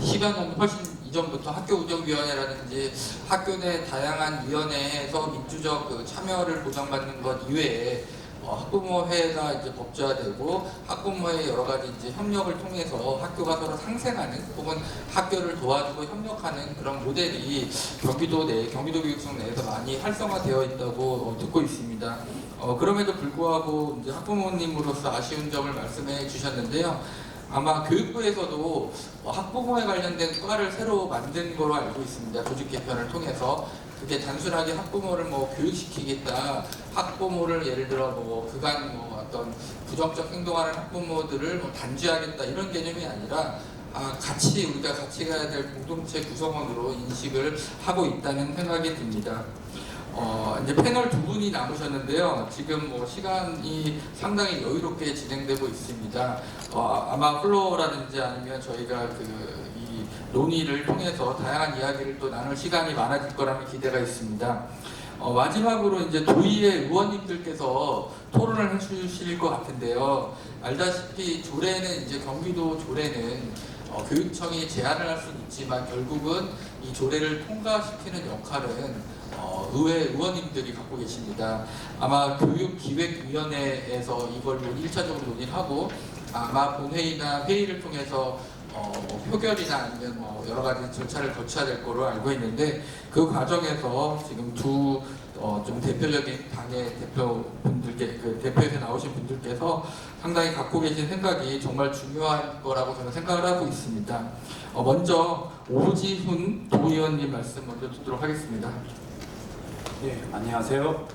시간은 훨씬 이전부터 학교운영위원회라든지 학교 내 다양한 위원회에서 민주적 그 참여를 보장받는 것 이외에 학부모회가 이제 법제화되고 학부모의 여러 가지 이제 협력을 통해서 학교가 서로 상생하는 혹은 학교를 도와주고 협력하는 그런 모델이 경기도 교육청 내에서 많이 활성화되어 있다고 듣고 있습니다. 그럼에도 불구하고 이제 학부모님으로서 아쉬운 점을 말씀해 주셨는데요. 아마 교육부에서도 학부모에 관련된 과를 새로 만든 걸로 알고 있습니다. 조직 개편을 통해서. 그게 단순하게 학부모를 뭐 교육시키겠다, 학부모를 예를 들어 뭐 그간 뭐 어떤 부정적 행동하는 학부모들을 뭐 단죄하겠다 이런 개념이 아니라 우리가 같이 가야 될 공동체 구성원으로 인식을 하고 있다는 생각이 듭니다. 이제 패널 두 분이 남으셨는데요. 지금 뭐 시간이 상당히 여유롭게 진행되고 있습니다. 아마 플로어라든지 아니면 저희가 이 논의를 통해서 다양한 이야기를 또 나눌 시간이 많아질 거라는 기대가 있습니다. 마지막으로 이제 도의회 의원님들께서 토론을 해주실 것 같은데요. 알다시피 조례는 이제 경기도 조례는 교육청이 제안을 할 수는 있지만 결국은 이 조례를 통과시키는 역할은 의회 의원님들이 갖고 계십니다. 아마 교육기획위원회에서 이걸 1차적으로 논의를 하고 아마 본회의나 회의를 통해서 표결이나 아니면 뭐 여러 가지 절차를 거쳐야 될 거로 알고 있는데 그 과정에서 지금 좀 대표적인 당의 대표분들께 대표에서 나오신 분들께서 상당히 갖고 계신 생각이 정말 중요한 거라고 저는 생각을 하고 있습니다. 먼저 오지훈 도의원님 말씀 먼저 듣도록 하겠습니다. 네, 안녕하세요.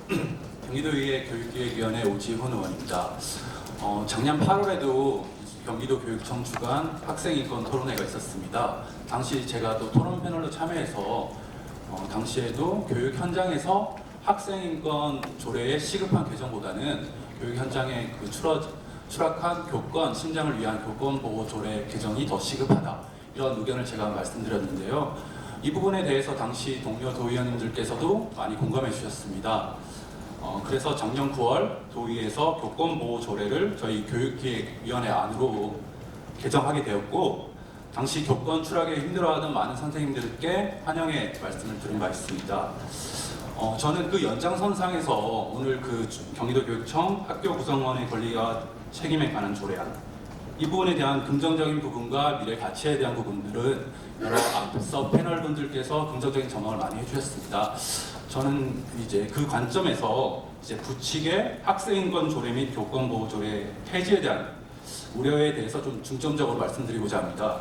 경기도의회 교육기획위원회 오지훈 의원입니다. 작년 8월에도 경기도 교육청 주관 학생인권 토론회가 있었습니다. 당시 제가 또 토론 패널로 참여해서 당시에도 교육 현장에서 학생인권 조례의 시급한 개정보다는 교육 현장에 추락한 교권 신장을 위한 교권보호 조례 개정이 더 시급하다, 이런 의견을 제가 말씀드렸는데요. 이 부분에 대해서 당시 동료 도의원님들께서도 많이 공감해 주셨습니다. 그래서 작년 9월 도의회에서 교권보호 조례를 저희 교육기획위원회 안으로 개정하게 되었고, 당시 교권 추락에 힘들어하던 많은 선생님들께 환영의 말씀을 드린 바 있습니다. 저는 그 연장선상에서 오늘 그 경기도 교육청 학교 구성원의 권리와 책임에 관한 조례안, 이 부분에 대한 긍정적인 부분과 미래 가치에 대한 부분들은 여러 앞서 패널분들께서 긍정적인 전망을 많이 해주셨습니다. 저는 이제 그 관점에서 이제 부칙의 학생인권 조례 및 교권보호 조례 폐지에 대한 우려에 대해서 좀 중점적으로 말씀드리고자 합니다.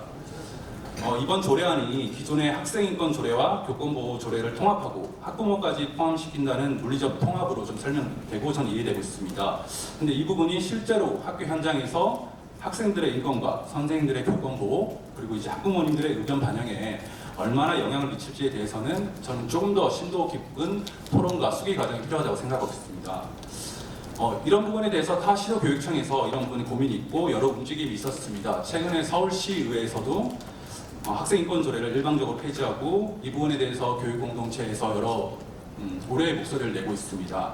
이번 조례안이 기존의 학생인권 조례와 교권보호 조례를 통합하고 학부모까지 포함시킨다는 논리적 통합으로 좀 설명되고 전 이해되고 있습니다. 근데 이 부분이 실제로 학교 현장에서 학생들의 인권과 선생님들의 교권보호, 그리고 이제 학부모님들의 의견 반영에 얼마나 영향을 미칠지에 대해서는 저는 조금 더 심도 깊은 토론과 수기 과정이 필요하다고 생각하고 있습니다. 이런 부분에 대해서 타 시도교육청에서 이런 부분에 고민이 있고 여러 움직임이 있었습니다. 최근에 서울시의회에서도 학생인권 조례를 일방적으로 폐지하고 이 부분에 대해서 교육공동체에서 여러 우려의 목소리를 내고 있습니다.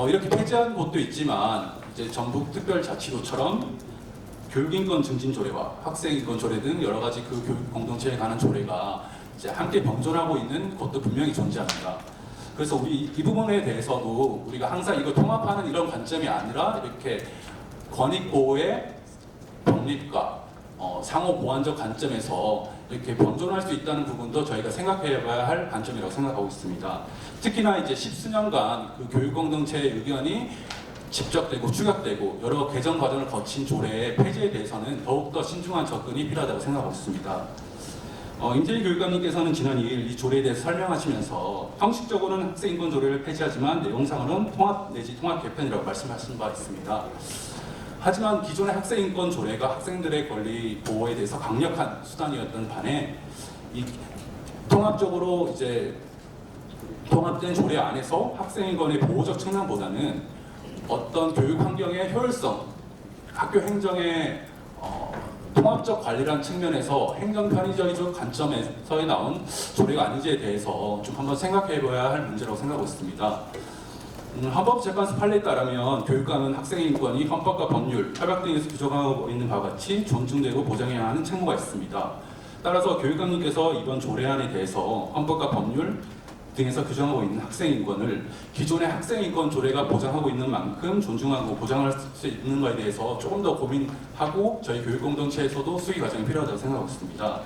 이렇게 폐지한 곳도 있지만 이제 전북특별자치도처럼 교육인권 증진 조례와 학생인권 조례 등 여러 가지 그 교육 공동체에 관한 조례가 이제 함께 병존하고 있는 곳도 분명히 존재합니다. 그래서 우리 이 부분에 대해서도 우리가 항상 이걸 통합하는 이런 관점이 아니라 이렇게 권익 보호의 독립과 상호 보완적 관점에서 이렇게 병존할 수 있다는 부분도 저희가 생각해봐야 할 관점이라고 생각하고 있습니다. 특히나 이제 십수년간 그 교육 공동체의 의견이 집적되고 추격되고 여러 개정 과정을 거친 조례의 폐지에 대해서는 더욱더 신중한 접근이 필요하다고 생각하고 있습니다. 임재희 교육감님께서는 지난 2일 이 조례에 대해서 설명하시면서 형식적으로는 학생인권 조례를 폐지하지만 내용상으로는 통합 내지 통합 개편이라고 말씀하신 바 있습니다. 하지만 기존의 학생인권 조례가 학생들의 권리 보호에 대해서 강력한 수단이었던 반에 이 통합적으로 이제 통합된 조례 안에서 학생인권의 보호적 측면보다는 어떤 교육 환경의 효율성, 학교 행정의 통합적 관리라는 측면에서 행정 편의적인 관점에서 나온 조례가 아닌지에 대해서 좀 한번 생각해봐야 할 문제라고 생각하고 있습니다. 헌법재판소 판례에 따르면 교육감은 학생의 인권이 헌법과 법률, 협약 등에서 규정하고 있는 바와 같이 존중되고 보장해야 하는 책무가 있습니다. 따라서 교육감님께서 이번 조례안에 대해서 헌법과 법률 등에서 규정하고 있는 학생인권을 기존의 학생인권 조례가 보장하고 있는 만큼 존중하고 보장할 수 있는 것에 대해서 조금 더 고민하고 저희 교육공동체에서도 수기 과정이 필요하다고 생각하고 있습니다.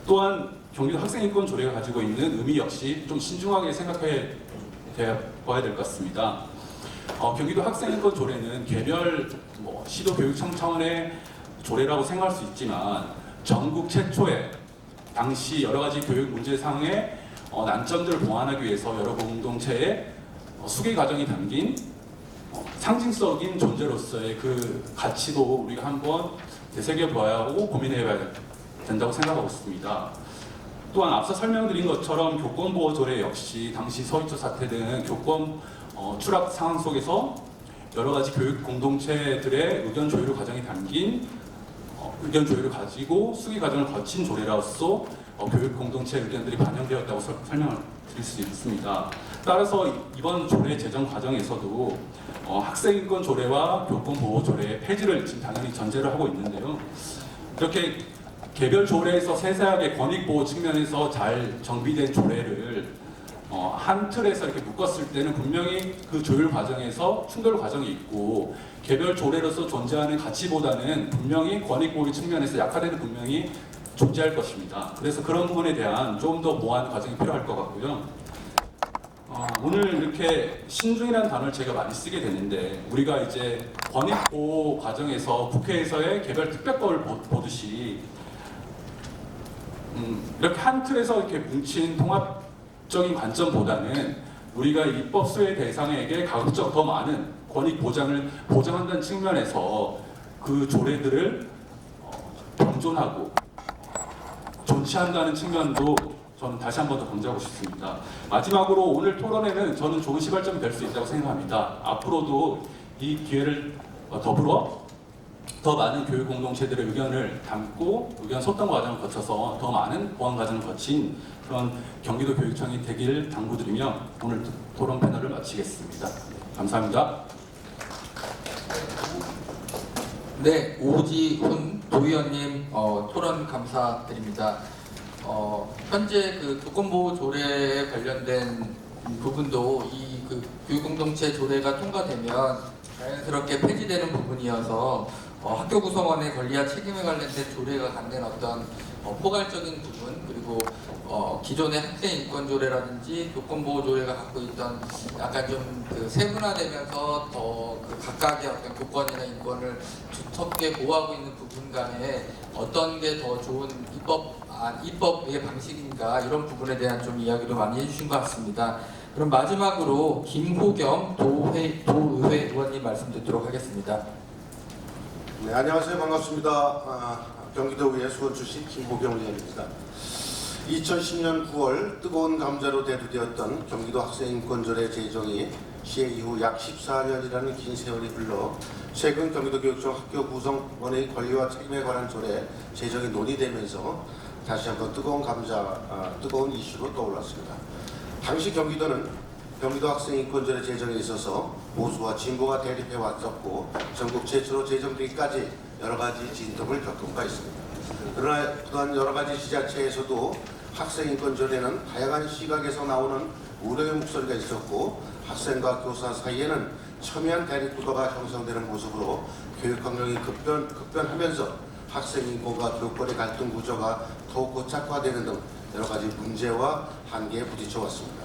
또한 경기도 학생인권 조례가 가지고 있는 의미 역시 좀 신중하게 생각해 봐야 될 것 같습니다. 경기도 학생인권 조례는 개별 시도교육청 차원의 조례라고 생각할 수 있지만 전국 최초의 당시 여러 가지 교육 문제상의 난점들을 보완하기 위해서 여러 공동체의 수기 과정이 담긴 상징적인 존재로서의 그 가치도 우리가 한번 되새겨봐야 하고 고민해봐야 된다고 생각하고 있습니다. 또한 앞서 설명드린 것처럼 교권보호조례 역시 당시 서희초 사태 등 교권 추락 상황 속에서 여러 가지 교육 공동체들의 의견 조율 과정이 담긴 의견 조율을 가지고 수기 과정을 거친 조례로서 교육 공동체 의견들이 반영되었다고 설명을 드릴 수 있습니다. 따라서 이번 조례 제정 과정에서도 학생인권 조례와 교권 보호 조례의 폐지를 지금 당연히 전제를 하고 있는데요. 이렇게 개별 조례에서 세세하게 권익 보호 측면에서 잘 정비된 조례를 한 틀에서 이렇게 묶었을 때는 분명히 그 조율 과정에서 충돌 과정이 있고 개별 조례로서 존재하는 가치보다는 분명히 권익 보호 측면에서 약화되는 분명히 존재할 것입니다. 그래서 그런 부분에 대한 좀 더 보완 과정이 필요할 것 같고요. 오늘 이렇게 신중이라는 단어를 제가 많이 쓰게 되는데 우리가 이제 권익 보호 과정에서 국회에서의 개별 특별법을 보듯이 이렇게 한 틀에서 이렇게 뭉친 통합적인 관점보다는 우리가 입법 수혜 대상에게 가급적 더 많은 권익 보장을 보장한다는 측면에서 그 조례들을 병존하고 존치한다는 측면도 저는 다시 한 번 더 강조하고 싶습니다. 마지막으로 오늘 토론회는 저는 좋은 시발점이 될 수 있다고 생각합니다. 앞으로도 이 기회를 더불어 더 많은 교육 공동체들의 의견을 담고 의견 소통 과정을 거쳐서 더 많은 보완 과정을 거친 그런 경기도 교육청이 되길 당부드리며 오늘 토론 패널을 마치겠습니다. 감사합니다. 네, 오지훈 도의원님 토론 감사드립니다. 현재 그 교권보호 조례에 관련된 부분도 이 그 교육공동체 조례가 통과되면 자연스럽게 폐지되는 부분이어서 학교 구성원의 권리와 책임에 관련된 조례가 갖는 어떤 포괄적인 부분 그리고 기존의 학생 인권 조례라든지 교권보호 조례가 갖고 있던 약간 좀 그 세분화되면서 더 그 각각의 어떤 교권이나 인권을 두텁게 보호하고 있는 부분 간에 어떤 게 더 좋은 입법의 방식인가 이런 부분에 대한 좀 이야기도 많이 해주신 것 같습니다. 그럼 마지막으로 김호경 도의회 의원님 말씀 듣도록 하겠습니다. 네, 안녕하세요. 반갑습니다. 경기도의회 수원 출신 김호경 의원입니다. 2010년 9월 뜨거운 감자로 대두되었던 경기도 학생인권조례 제정이 시행 이후 약 14년이라는 긴 세월이 흘러 최근 경기도 교육청 학교 구성원의 권리와 책임에 관한 조례 제정이 논의되면서 다시 한번 뜨거운 이슈로 떠올랐습니다. 당시 경기도는 경기도 학생인권조례 제정에 있어서 보수와 진보가 대립해 왔었고 전국 최초로 제정되기까지 여러 가지 진통을 겪은 바 있습니다. 그러나 또한 여러 가지 지자체에서도 학생인권조례는 다양한 시각에서 나오는 우려의 목소리가 있었고 학생과 교사 사이에는 첨예한 대립구도가 형성되는 모습으로 교육환경이 급변하면서 학생인권과 교권의 갈등 구조가 더욱 고착화되는 등 여러 가지 문제와 한계에 부딪혀 왔습니다.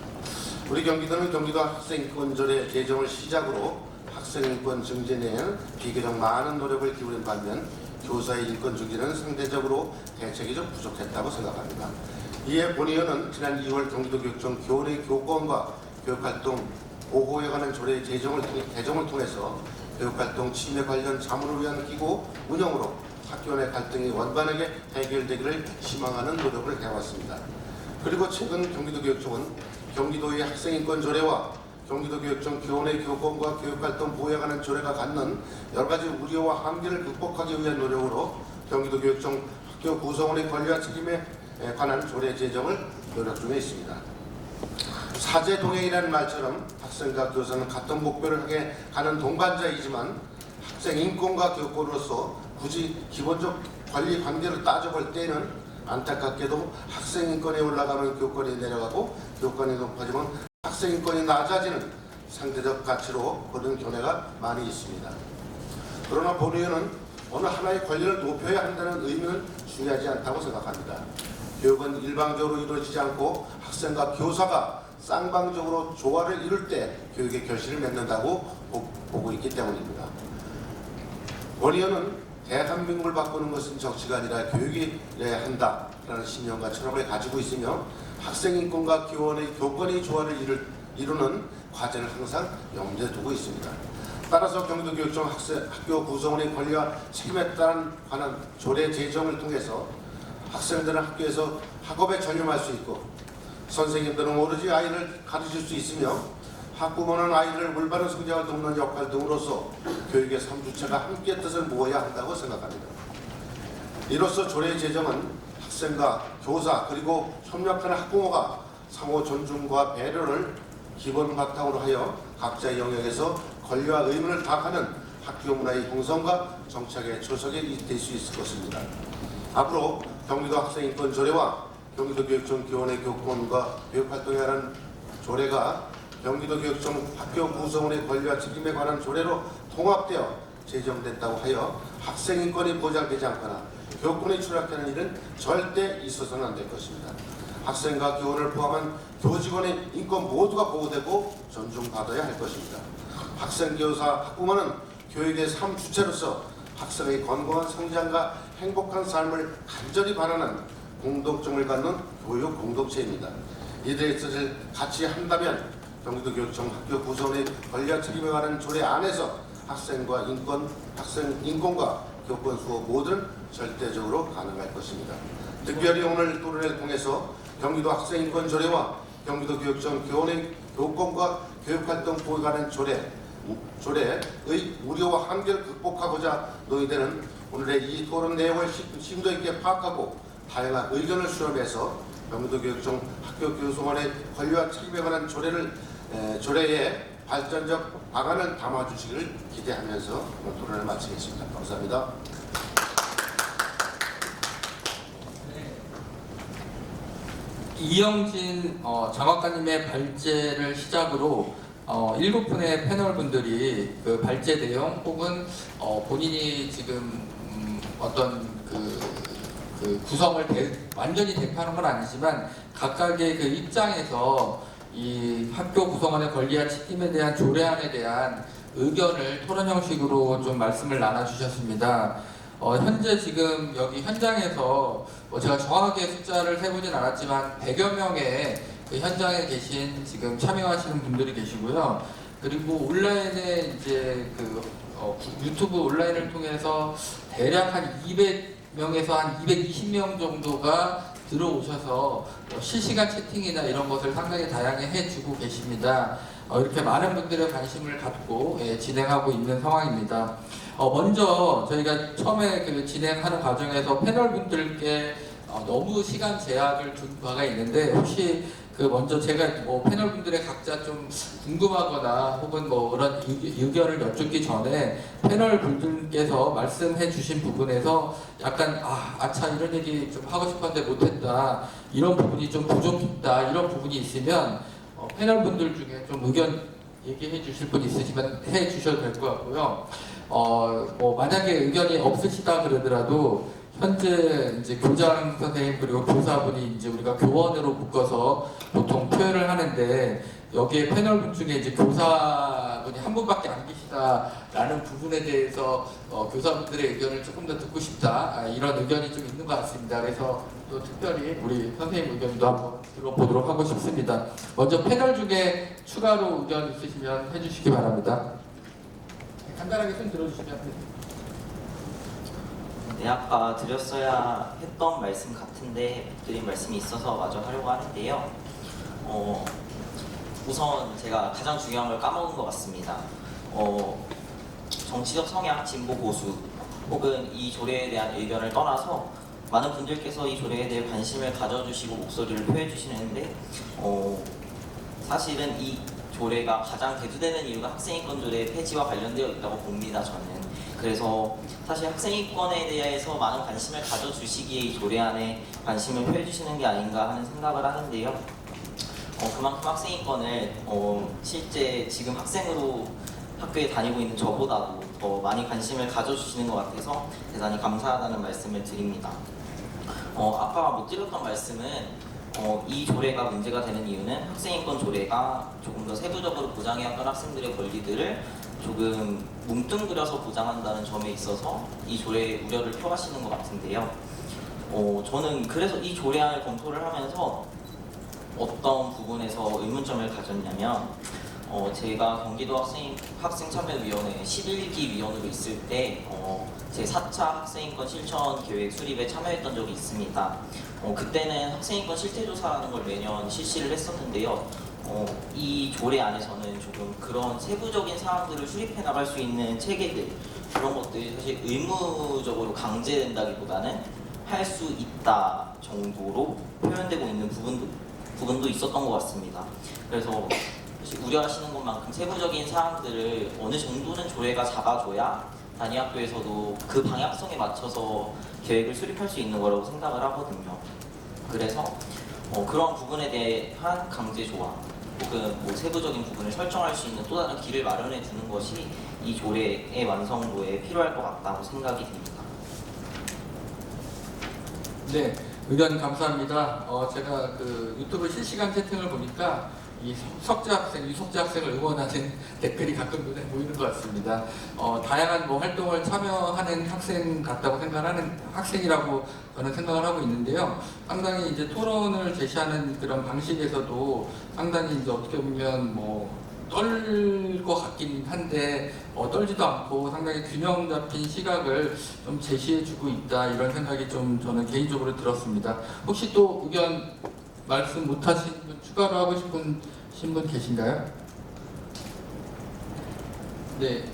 우리 경기도는 경기도 학생인권조례 제정을 시작으로 학생인권 증진에는 비교적 많은 노력을 기울인 반면 교사의 인권 증진은 상대적으로 대책이 좀 부족했다고 생각합니다. 이에 본의원은 지난 2월 경기도교육청 교원의 교권과 교육활동 보호에 관한 조례 개정을 통해서 교육활동 침해 관련 자문을 위한 기구 운영으로 학교 내 갈등이 원만하게 해결되기를 희망하는 노력을 해왔습니다. 그리고 최근 경기도교육청은 경기도의 학생인권조례와 경기도교육청 교원의 교권과 교육활동 보호에 관한 조례가 갖는 여러 가지 우려와 한계를 극복하기 위한 노력으로 경기도교육청 학교 구성원의 권리와 책임에 관한 조례 제정을 노력 중에 있습니다. 사제동행이라는 말처럼 학생과 교사는 같은 목표를 향해 가는 동반자이지만 학생 인권과 교권으로서 굳이 기본적 권리 관계를 따져볼 때는 안타깝게도 학생 인권이 올라가면 교권이 내려가고 교권이 높아지면 학생 인권이 낮아지는 상대적 가치로 보는 견해가 많이 있습니다. 그러나 본의원은 어느 하나의 권리를 높여야 한다는 의미는 중요하지 않다고 생각합니다. 교육은 일방적으로 이루어지지 않고 학생과 교사가 쌍방적으로 조화를 이룰 때 교육의 결실을 맺는다고 보고 있기 때문입니다. 본의원은 대한민국을 바꾸는 것은 정치가 아니라 교육이어야 한다라는 신념과 철학을 가지고 있으며 학생 인권과 교원의 교권의 조화를 이루는 과제를 항상 염두에 두고 있습니다. 따라서 경기도교육청 학교 구성원의 권리와 책임에 관한 조례 제정을 통해서 학생들은 학교에서 학업에 전념할 수 있고 선생님들은 오로지 아이를 가르칠 수 있으며 학부모는 아이를 올바른 성장을 돕는 역할 등으로서 교육의 3주체가 함께 뜻을 모아야 한다고 생각합니다. 이로써 조례 제정은 학생과 교사 그리고 협력하는 학부모가 상호 존중과 배려를 기본 바탕으로 하여 각자의 영역에서 권리와 의무를 다하는 학교 문화의 형성과 정착의 초석이 될 수 있을 것입니다. 앞으로 경기도 학생인권 조례와 경기도교육청 교원의 교권과 교육활동에 관한 조례가 경기도교육청 학교 구성원의 권리와 책임에 관한 조례로 통합되어 제정됐다고 하여 학생인권이 보장되지 않거나 교권이 추락하는 일은 절대 있어서는 안 될 것입니다. 학생과 교원을 포함한 교직원의 인권 모두가 보호되고 존중받아야 할 것입니다. 학생, 교사, 학부모는 교육의 삶 주체로서 학생의 건강한 성장과 행복한 삶을 간절히 바라는 공동점을 갖는 교육 공동체입니다. 이들의 뜻을 같이 한다면 경기도교육청 학교 구성원의 권리와 책임에 관한 조례 안에서 학생 인권과 교권 수호 모두는 절대적으로 가능할 것입니다. 특별히 오늘 토론을 통해서 경기도 학생인권 조례와 경기도교육청 교원의 교권과 교육활동 보호에 관한 조례의 우려와 한계를 극복하고자 논의되는 오늘의 이 토론 내용을 심도 있게 파악하고 다양한 의견을 수렴해서 경기도교육청 학교 구성원의 권리와 책임에 관한 조례의 발전적 방안을 담아주시기를 기대하면서 토론을 마치겠습니다. 감사합니다. 이영진 장학관님의 발제를 시작으로 7분의 패널 분들이 그 발제 내용 혹은 본인이 지금 어떤 그 구성을 완전히 대표하는 건 아니지만 각각의 그 입장에서 이 학교 구성원의 권리와 책임에 대한 조례안에 대한 의견을 토론 형식으로 좀 말씀을 나눠주셨습니다. 현재 지금 여기 현장에서 제가 정확하게 숫자를 세보진 않았지만 100여 명의 그 현장에 계신 지금 참여하시는 분들이 계시고요. 그리고 온라인에 이제 유튜브 온라인을 통해서 대략 한 200명에서 한 220명 정도가 들어오셔서 실시간 채팅이나 이런 것을 상당히 다양하게 해주고 계십니다. 이렇게 많은 분들의 관심을 갖고 진행하고 있는 상황입니다. 먼저 저희가 처음에 그 진행하는 과정에서 패널 분들께 너무 시간 제약을 둔 바가 있는데 혹시 먼저 제가 패널 분들의 각자 좀 궁금하거나 혹은 그런 의견을 여쭙기 전에 패널 분들께서 말씀해 주신 부분에서 약간 아차 이런 얘기 좀 하고 싶었는데 못했다, 이런 부분이 좀 부족했다, 이런 부분이 있으면 패널 분들 중에 좀 의견 얘기해 주실 분 있으시면 해 주셔도 될 것 같고요. 만약에 의견이 없으시다 그러더라도 현재 이제 교장 선생님 그리고 교사분이 이제 우리가 교원으로 묶어서 보통 표현을 하는데 여기에 패널 분 중에 이제 교사분이 한 분밖에 안 계시다라는 부분에 대해서 교사분들의 의견을 조금 더 듣고 싶다, 이런 의견이 좀 있는 것 같습니다. 그래서 또 특별히 우리 선생님 의견도 한번 들어보도록 하고 싶습니다. 먼저 패널 중에 추가로 의견 있으시면 해주시기 바랍니다. 간단하게 손 들어주시면 됩니다. 네, 아까 드렸어야 했던 말씀 같은데 못 드린 말씀이 있어서 마저 하려고 하는데요. 우선 제가 가장 중요한 걸 까먹은 것 같습니다. 정치적 성향, 진보 보수 혹은 이 조례에 대한 의견을 떠나서 많은 분들께서 이 조례에 대해 관심을 가져주시고 목소리를 표해 주시는데 사실은 이 조례가 가장 대두되는 이유가 학생인권 조례 폐지와 관련되어 있다고 봅니다. 저는 그래서 사실 학생인권에 대해서 많은 관심을 가져주시기에 이 조례안에 관심을 표해주시는 게 아닌가 하는 생각을 하는데요. 그만큼 학생인권을 실제 지금 학생으로 학교에 다니고 있는 저보다도 더 많이 관심을 가져주시는 것 같아서 대단히 감사하다는 말씀을 드립니다. 아까 못 드렸던 말씀은 이 조례가 문제가 되는 이유는 학생인권 조례가 조금 더 세부적으로 보장해왔던 학생들의 권리들을 조금 뭉뚱그려서 보장한다는 점에 있어서 이 조례에 우려를 표하시는 것 같은데요. 저는 그래서 이 조례안을 검토를 하면서 어떤 부분에서 의문점을 가졌냐면 제가 경기도 학생참여위원회 11기 위원으로 있을 때 제 4차 학생인권 실천 계획 수립에 참여했던 적이 있습니다. 그때는 학생인권 실태조사라는 걸 매년 실시를 했었는데요. 이 조례 안에서는 조금 그런 세부적인 사항들을 수립해 나갈 수 있는 체계들, 그런 것들이 사실 의무적으로 강제된다기보다는 할 수 있다 정도로 표현되고 있는 부분도 있었던 것 같습니다. 그래서 우려하시는 것만큼 세부적인 사항들을 어느 정도는 조례가 잡아줘야 단위학교에서도 그 방향성에 맞춰서 계획을 수립할 수 있는 거라고 생각을 하거든요. 그래서 그런 부분에 대한 강제 조항 혹은 세부적인 부분을 설정할 수 있는 또 다른 길을 마련해 주는 것이 이 조례의 완성도에 필요할 것 같다고 생각이 듭니다. 네, 의견 감사합니다. 제가 그 유튜브 실시간 채팅을 보니까 이 석재 학생, 유석재 학생을 응원하는 댓글이 가끔 눈에 보이는 것 같습니다. 다양한 활동을 참여하는 학생 같다고 생각하는 학생이라고 저는 생각을 하고 있는데요. 상당히 이제 토론을 제시하는 그런 방식에서도 상당히 이제 어떻게 보면 떨 것 같긴 한데 떨지도 않고 상당히 균형 잡힌 시각을 좀 제시해주고 있다, 이런 생각이 좀 저는 개인적으로 들었습니다. 혹시 또 의견 말씀 못하신 분, 추가로 하고 싶은 분 계신가요? 네,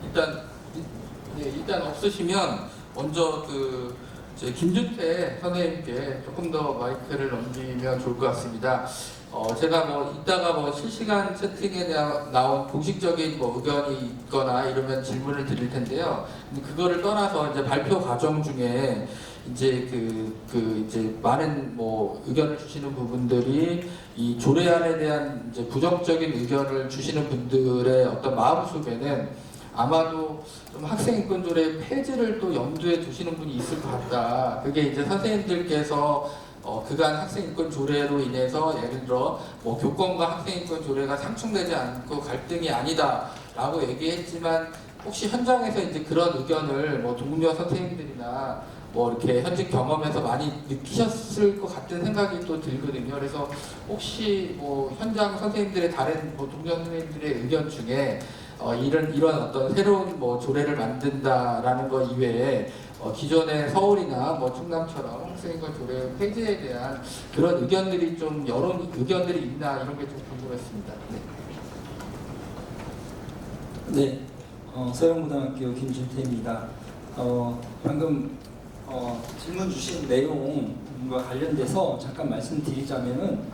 일단 없으시면 먼저 김준태 선생님께 조금 더 마이크를 넘기면 좋을 것 같습니다. 제가 이따가 실시간 채팅에 나온 공식적인 의견이 있거나 이러면 질문을 드릴 텐데요. 그거를 떠나서 이제 발표 과정 중에 이제 이제 많은 의견을 주시는 부분들이 이 조례안에 대한 이제 부정적인 의견을 주시는 분들의 어떤 마음속에는 아마도 좀 학생인권 조례 폐지를 또 염두에 두시는 분이 있을 것 같다. 그게 이제 선생님들께서 그간 학생인권 조례로 인해서 예를 들어 교권과 학생인권 조례가 상충되지 않고 갈등이 아니다라고 얘기했지만, 혹시 현장에서 이제 그런 의견을 동료 선생님들이나 이렇게 현직 경험에서 많이 느끼셨을 것 같은 생각이 또 들거든요. 그래서 혹시 현장 선생님들의 다른 동료 선생님들의 의견 중에 이런 어떤 새로운 조례를 만든다라는 것 이외에 기존의 서울이나 충남처럼 학생인권 조례 폐지에 대한 그런 의견들이 좀 여론 의견들이 있나, 이런 게 좀 궁금했습니다. 네, 서영고등학교 김준태입니다. 방금 질문 주신 내용과 관련돼서 잠깐 말씀드리자면은,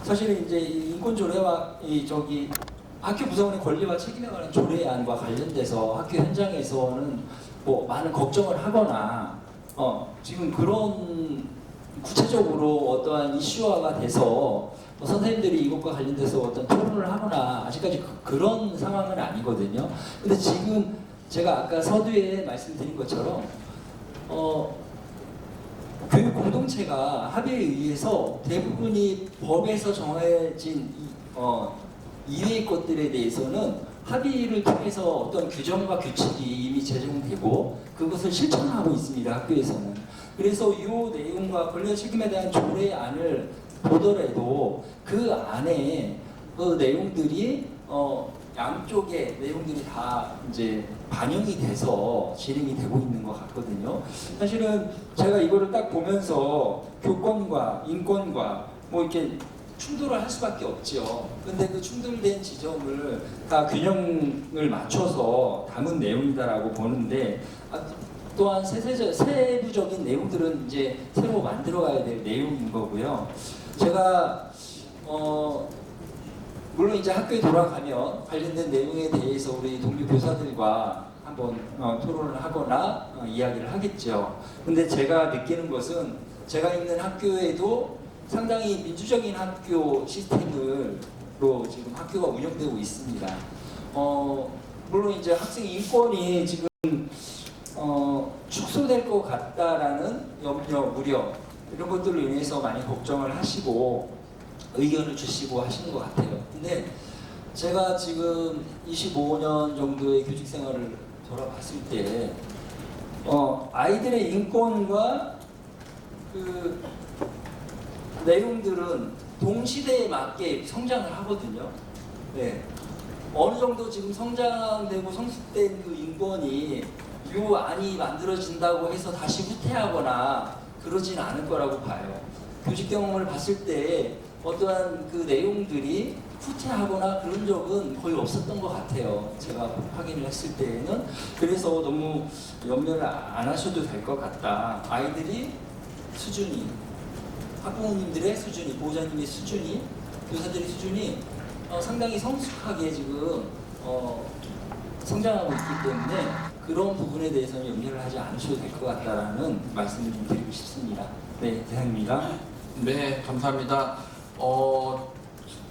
사실은 이제 인권조례와 학교 구성원의 권리와 책임에 관한 조례안과 관련돼서 학교 현장에서는 많은 걱정을 하거나 지금 그런 구체적으로 어떠한 이슈화가 돼서 선생님들이 이것과 관련돼서 어떤 토론을 하거나 아직까지 그런 상황은 아니거든요. 근데 지금 제가 아까 서두에 말씀드린 것처럼 교육 공동체가 합의에 의해서 대부분이 법에서 정해진 이외의 것들에 대해서는 합의를 통해서 어떤 규정과 규칙이 이미 제정되고 그것을 실천하고 있습니다, 학교에서는. 그래서 이 내용과 권리와 책임에 대한 조례안을 보더라도 그 안에 그 내용들이 양쪽의 내용들이 다 이제 반영이 돼서 진행이 되고 있는 것 같거든요. 사실은 제가 이거를 딱 보면서 교권과 인권과 이렇게 충돌을 할 수밖에 없죠. 근데 그 충돌된 지점을 다 균형을 맞춰서 담은 내용이다라고 보는데, 또한 세부적인 내용들은 이제 새로 만들어가야 될 내용인 거고요. 제가 물론 이제 학교에 돌아가면 관련된 내용에 대해서 우리 동료 교사들과 한번 토론을 하거나 이야기를 하겠죠. 근데 제가 느끼는 것은 제가 있는 학교에도 상당히 민주적인 학교 시스템으로 지금 학교가 운영되고 있습니다. 물론 이제 학생 인권이 지금 축소될 것 같다라는 염려, 우려 이런 것들로 인해서 많이 걱정을 하시고 의견을 주시고 하시는 것 같아요. 근데 제가 지금 25년 정도의 교직 생활을 돌아봤을 때 아이들의 인권과 그 내용들은 동시대에 맞게 성장을 하거든요. 네. 어느 정도 지금 성장되고 성숙된 그 인권이 요 안이 만들어진다고 해서 다시 후퇴하거나 그러진 않을 거라고 봐요. 교직 경험을 봤을 때 어떠한 그 내용들이 후퇴하거나 그런 적은 거의 없었던 것 같아요. 제가 확인을 했을 때에는. 그래서 너무 염려를 안 하셔도 될 것 같다. 아이들이 수준이, 학부모님들의 수준이, 보호자님의 수준이, 교사들의 수준이 상당히 성숙하게 지금 성장하고 있기 때문에 그런 부분에 대해서는 염려를 하지 않으셔도 될 것 같다라는 말씀을 좀 드리고 싶습니다. 네, 대상입니다. 네, 감사합니다.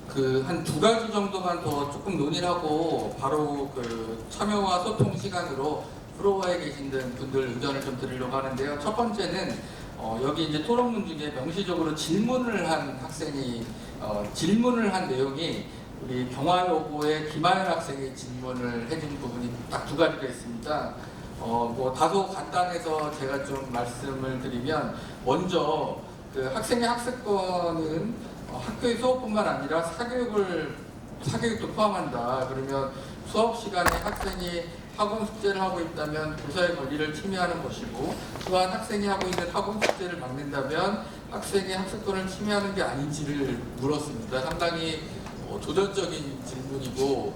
그 한 두 가지 정도만 더 조금 논의를 하고 바로 그 참여와 소통 시간으로 프로와에 계신 분들 의견을 좀 드리려고 하는데요. 첫 번째는 여기 이제 토론문 중에 명시적으로 질문을 한 학생이 질문을 한 내용이 우리 경화여고의 김하연 학생이 질문을 해준 부분이 딱 두 가지가 있습니다. 뭐 다소 간단해서 제가 좀 말씀을 드리면 먼저 그 학생의 학습권은 학교의 수업뿐만 아니라 사교육도 포함한다. 그러면 수업 시간에 학생이 학원 숙제를 하고 있다면 교사의 권리를 침해하는 것이고, 또한 학생이 하고 있는 학원 숙제를 막는다면 학생의 학습권을 침해하는 게 아닌지를 물었습니다. 상당히 도전적인 질문이고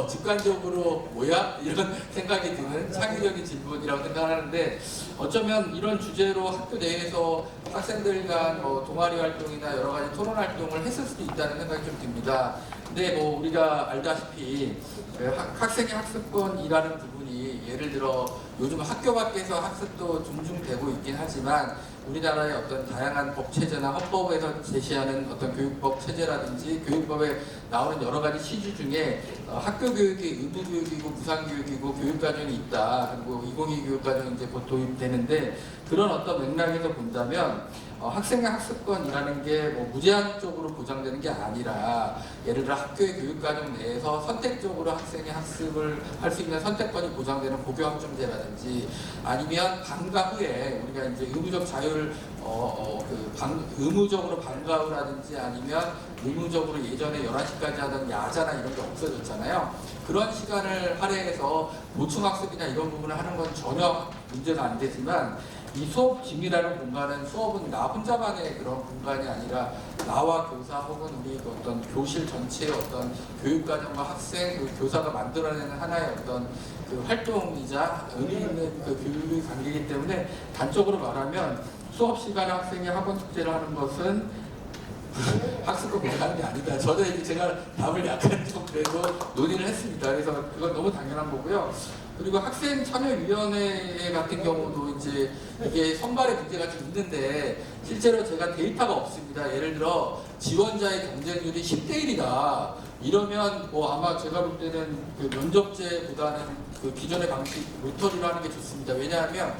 직관적으로 뭐야? 이런 생각이 드는 창의적인 질문이라고 생각하는데, 어쩌면 이런 주제로 학교 내에서 학생들 간 동아리 활동이나 여러 가지 토론 활동을 했을 수도 있다는 생각이 좀 듭니다. 근데 뭐 우리가 알다시피 학생의 학습권이라는 부분이 예를 들어 요즘 학교 밖에서 학습도 존중되고 있긴 하지만 우리나라의 어떤 다양한 법 체제나 헌법에서 제시하는 어떤 교육법 체제라든지 교육법에 나오는 여러 가지 시주 중에 학교 교육이 의무 교육이고 무상 교육이고 교육과정이 있다. 그리고 2022 교육과정이 이제 곧 도입되는데, 그런 어떤 맥락에서 본다면 학생의 학습권이라는 게 뭐 무제한적으로 보장되는 게 아니라, 예를 들어 학교의 교육과정 내에서 선택적으로 학생의 학습을 할 수 있는 선택권이 보장되는 고교학점제라든지, 아니면 방과 후에 우리가 이제 의무적 자율 의무적으로 방과 후라든지 아니면 의무적으로 예전에 11시까지 하던 야자나 이런 게 없어졌잖아요. 그런 시간을 할애해서 보충학습이나 이런 부분을 하는 건 전혀 문제가 안 되지만, 이 수업 짐이라는 공간은 수업은 나 혼자만의 그런 공간이 아니라 나와 교사 혹은 우리 어떤 교실 전체의 어떤 교육과정과 학생, 그 교사가 만들어내는 하나의 어떤 그 활동이자 의미 있는 그 교육 관계이기 때문에, 단적으로 말하면 수업 시간에 학생이 학원 숙제를 하는 것은 학습권 보장하는 게 아니다. 저도 이제 제가 답을 약간 좀 그래도 논의를 했습니다. 그래서 그건 너무 당연한 거고요. 그리고 학생 참여위원회 같은 경우도 이제 이게 선발의 문제가 좀 있는데, 실제로 제가 데이터가 없습니다. 예를 들어 지원자의 경쟁률이 10대 1이다. 이러면 뭐 아마 제가 볼 때는 그 면접제보다는 그 기존의 방식 로터리로 하는 게 좋습니다. 왜냐하면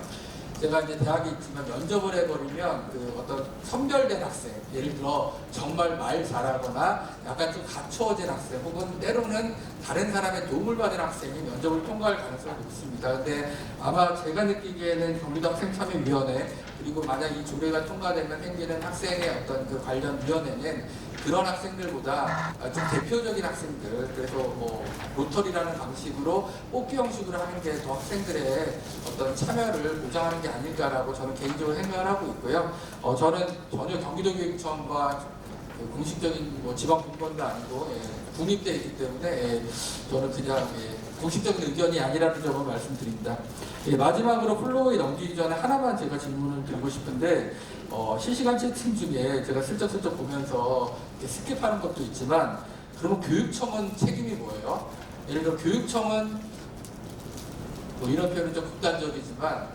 제가 이제 대학에 있지만 면접을 해버리면 그 어떤 선별된 학생, 예를 들어 정말 말 잘하거나 약간 좀 갖추어진 학생, 혹은 때로는 다른 사람의 도움을 받은 학생이 면접을 통과할 가능성이 높습니다. 근데 아마 제가 느끼기에는 경기도 학생참여위원회, 그리고 만약 이 조례가 통과되면 생기는 학생의 어떤 그 관련 위원회는 그런 학생들보다 좀 대표적인 학생들, 그래서 뭐 로터리라는 방식으로 뽑기 형식으로 하는 게 더 학생들의 어떤 참여를 보장하는 게 아닐까라고 저는 개인적으로 생각을 하고 있고요. 저는 전혀 경기도교육청과 그 공식적인 뭐 지방 공무원도 아니고 국립대에 있기 때문에 저는 그냥 공식적인 의견이 아니라는 점을 말씀드립니다. 마지막으로 플로우에 넘기기 전에 하나만 제가 질문을 드리고 싶은데, 실시간 채팅 중에 제가 슬쩍슬쩍 보면서 스킵하는 것도 있지만, 그러면 교육청은 책임이 뭐예요? 예를 들어 교육청은 뭐 이런 표현은 좀 극단적이지만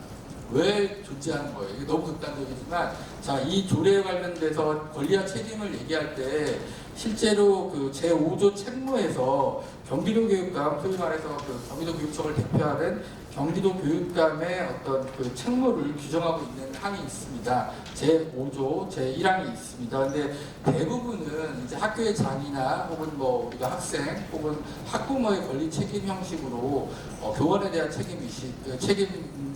왜 존재하는 거예요? 이게 너무 극단적이지만 자, 이 조례에 관련돼서 권리와 책임을 얘기할 때 실제로 그 제5조 책무에서 경기도 교육감, 소위 말해서 그 경기도 교육청을 대표하는 경기도 교육감의 어떤 그 책무를 규정하고 있는 항이 있습니다. 제5조 제1항이 있습니다. 근데 대부분은 이제 학교의 장이나 혹은 뭐 우리가 학생 혹은 학부모의 권리 책임 형식으로 교원에 대한 책임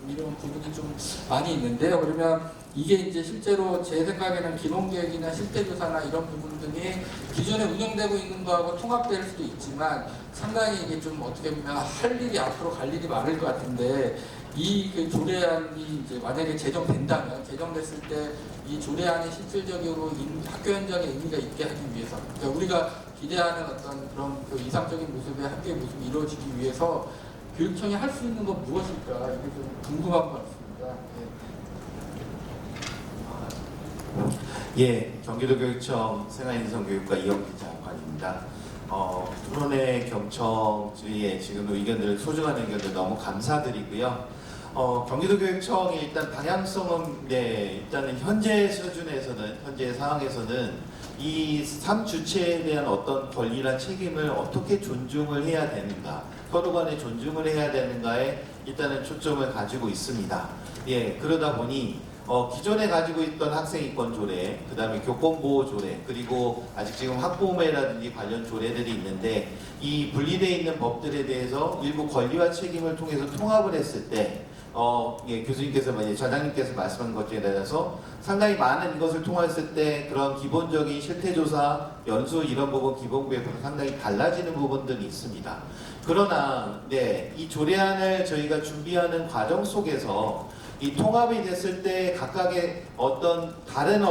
이런 부분이 좀 많이 있는데요. 그러면 이게 이제 실제로 제 생각에는 기본계획이나 실태조사나 이런 부분들이 기존에 운영되고 있는 거하고 통합될 수도 있지만 상당히 이게 좀 어떻게 보면 할 일이 앞으로 갈 일이 많을 것 같은데 이 그 조례안이 이제 만약에 제정됐을 때 이 조례안이 실질적으로 학교 현장에 의미가 있게 하기 위해서 그러니까 우리가 기대하는 어떤 그런 그 이상적인 모습의 학교의 모습이 이루어지기 위해서 교육청이 할 수 있는 건 무엇일까 이게 좀 궁금한 것 같습니다. 예, 경기도교육청 생활인성교육과 이영기 장관입니다. 토론회 경청주의에 지금 의견들, 소중한 의견들 너무 감사드리고요. 경기도교육청이 일단 방향성은 일단은 현재 수준에서는, 현재 상황에서는 이 3주체에 대한 어떤 권리나 책임을 어떻게 존중을 해야 되는가, 서로 간에 존중을 해야 되는가에 일단은 초점을 가지고 있습니다. 예, 그러다 보니 기존에 가지고 있던 학생인권 조례, 그 다음에 교권보호 조례, 그리고 아직 지금 학부모회라든지 관련 조례들이 있는데 이 분리되어 있는 법들에 대해서 일부 권리와 책임을 통해서 통합을 했을 때 예, 교수님께서, 좌장님께서 말씀한 것에 대해서 상당히 많은 이것을 통했을 때 그런 기본적인 실태조사, 연수 이런 부분 기본구역으로 상당히 달라지는 부분들이 있습니다. 그러나 이 조례안을 저희가 준비하는 과정 속에서 이 통합이 됐을 때 각각의 다른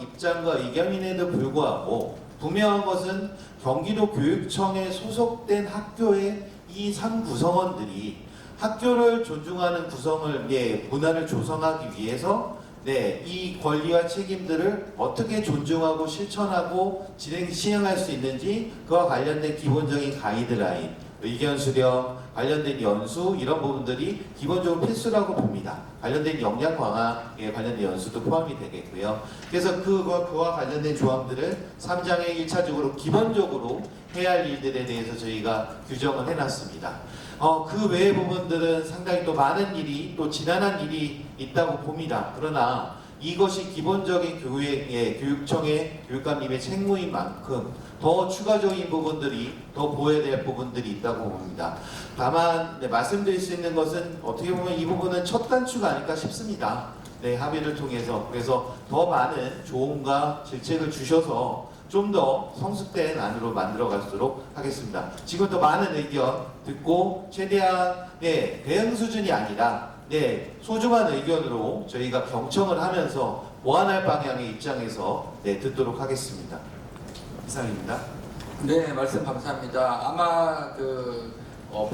입장과 의견임에도 불구하고 분명한 것은 경기도 교육청에 소속된 학교의 이 3구성원들이 학교를 존중하는 구성을 문화를 조성하기 위해서 이 권리와 책임들을 어떻게 존중하고 실천하고 시행할 수 있는지 그와 관련된 기본적인 가이드라인, 의견 수렴, 관련된 연수 이런 부분들이 기본적으로 필수라고 봅니다. 관련된 역량 강화에 관련된 연수도 포함이 되겠고요. 그래서 그와 관련된 조항들을 3장에 1차적으로 기본적으로 해야 할 일들에 대해서 저희가 규정을 해놨습니다. 그 외의 부분들은 상당히 또 많은 일이 또 지난한 일이 있다고 봅니다. 그러나 이것이 기본적인 교육청의 교육감님의 책무인 만큼 더 추가적인 부분들이 더 보여야 될 부분들이 있다고 봅니다. 다만 말씀드릴 수 있는 것은 어떻게 보면 이 부분은 첫 단추가 아닐까 싶습니다. 합의를 통해서 그래서 더 많은 조언과 질책을 주셔서 좀 더 성숙된 안으로 만들어 갈수록 하겠습니다. 지금부터 많은 의견 듣고 최대한 대응 수준이 아니라 소중한 의견으로 저희가 경청을 하면서 보완할 방향의 입장에서 듣도록 하겠습니다. 이상입니다. 네, 말씀 감사합니다. 아마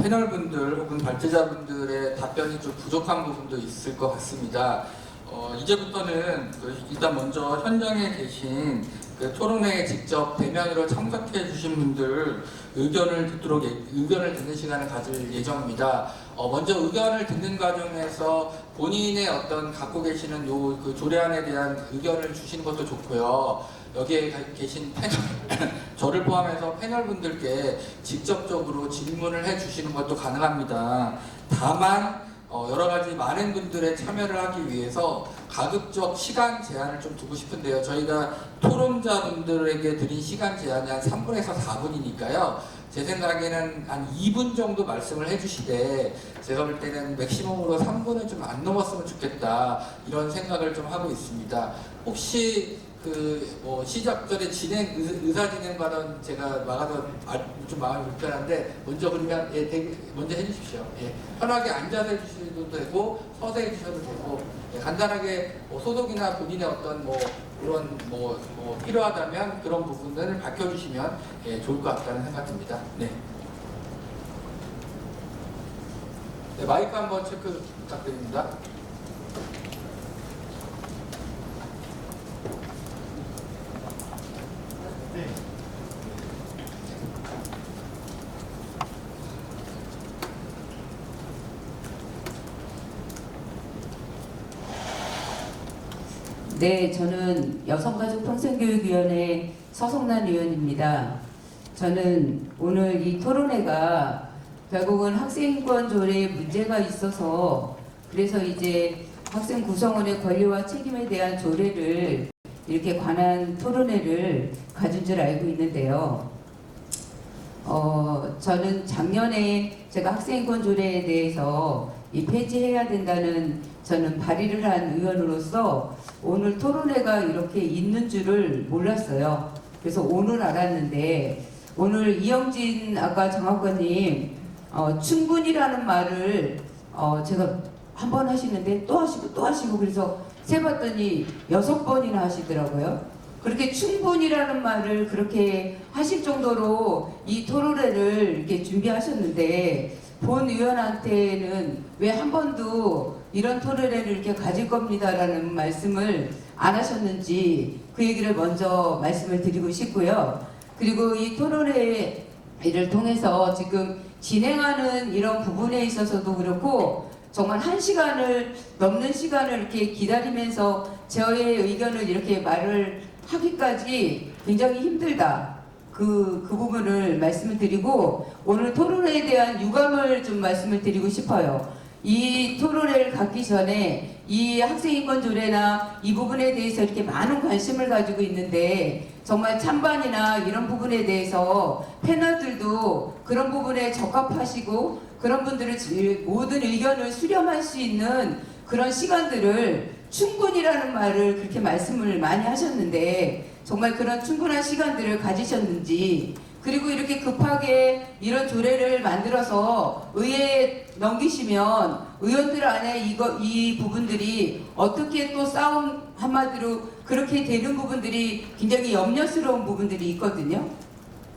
패널분들 혹은 발제자분들의 답변이 좀 부족한 부분도 있을 것 같습니다. 이제부터는 일단 먼저 현장에 계신 토론회에 직접 대면으로 참석해 주신 분들 의견을 듣는 시간을 가질 예정입니다. 먼저 의견을 듣는 과정에서 본인의 갖고 계시는 그 조례안에 대한 의견을 주시는 것도 좋고요. 여기에 계신 저를 포함해서 패널분들께 직접적으로 질문을 해 주시는 것도 가능합니다. 다만 여러 가지 많은 분들의 참여를 하기 위해서 가급적 시간 제한을 좀 두고 싶은데요. 저희가 토론자분들에게 드린 시간 제한이 한 3분에서 4분이니까요. 제 생각에는 한 2분 정도 말씀을 해주시되 제가 볼 때는 맥시멈으로 3분은 좀 안 넘었으면 좋겠다 이런 생각을 좀 하고 있습니다. 혹시 시작 전에 의사 진행과는 제가 막아서 좀 마음이 불편한데 먼저 그러면 먼저 해주십시오. 편하게 앉아서 해주셔도 되고 서서 해주셔도 되고 간단하게 소속이나 본인의 어떤 그런 필요하다면 그런 부분을 밝혀주시면 좋을 것 같다는 생각 듭니다. 네, 마이크 한번 체크 부탁드립니다. 네, 저는 여성가족평생교육위원회 서성란 위원입니다. 저는 오늘 이 토론회가 결국은 학생인권 조례에 문제가 있어서 그래서 이제 학생 구성원의 권리와 책임에 대한 조례를 이렇게 관한 토론회를 가진 줄 알고 있는데요. 저는 작년에 제가 학생인권 조례에 대해서 이 폐지해야 된다는 저는 발의를 한 의원으로서 오늘 토론회가 이렇게 있는 줄을 몰랐어요. 그래서 오늘 알았는데 오늘 이영진 아까 정학관님 충분이라는 말을 제가 한 번 하시는데 또 하시고 또 하시고 그래서 세봤더니 6번이나 하시더라고요. 그렇게 충분이라는 말을 그렇게 하실 정도로 이 토론회를 이렇게 준비하셨는데 본 의원한테는 왜 한 번도 이런 토론회를 이렇게 가질 겁니다라는 말씀을 안 하셨는지 그 얘기를 먼저 말씀을 드리고 싶고요. 그리고 이 토론회를 통해서 지금 진행하는 이런 부분에 있어서도 그렇고 정말 1시간을 넘는 시간을 이렇게 기다리면서 저의 의견을 이렇게 말을 하기까지 굉장히 힘들다. 그 부분을 말씀을 드리고 오늘 토론회에 대한 유감을 좀 말씀을 드리고 싶어요. 이 토론회를 갖기 전에 이 학생인권 조례나 이 부분에 대해서 이렇게 많은 관심을 가지고 있는데 정말 찬반이나 이런 부분에 대해서 패널들도 그런 부분에 적합하시고 그런 분들을 모든 의견을 수렴할 수 있는 그런 시간들을 충분이라는 말을 그렇게 말씀을 많이 하셨는데 정말 그런 충분한 시간들을 가지셨는지 그리고 이렇게 급하게 이런 조례를 만들어서 의회에 넘기시면 의원들 안에 이 부분들이 어떻게 또 싸움 한마디로 그렇게 되는 부분들이 굉장히 염려스러운 부분들이 있거든요.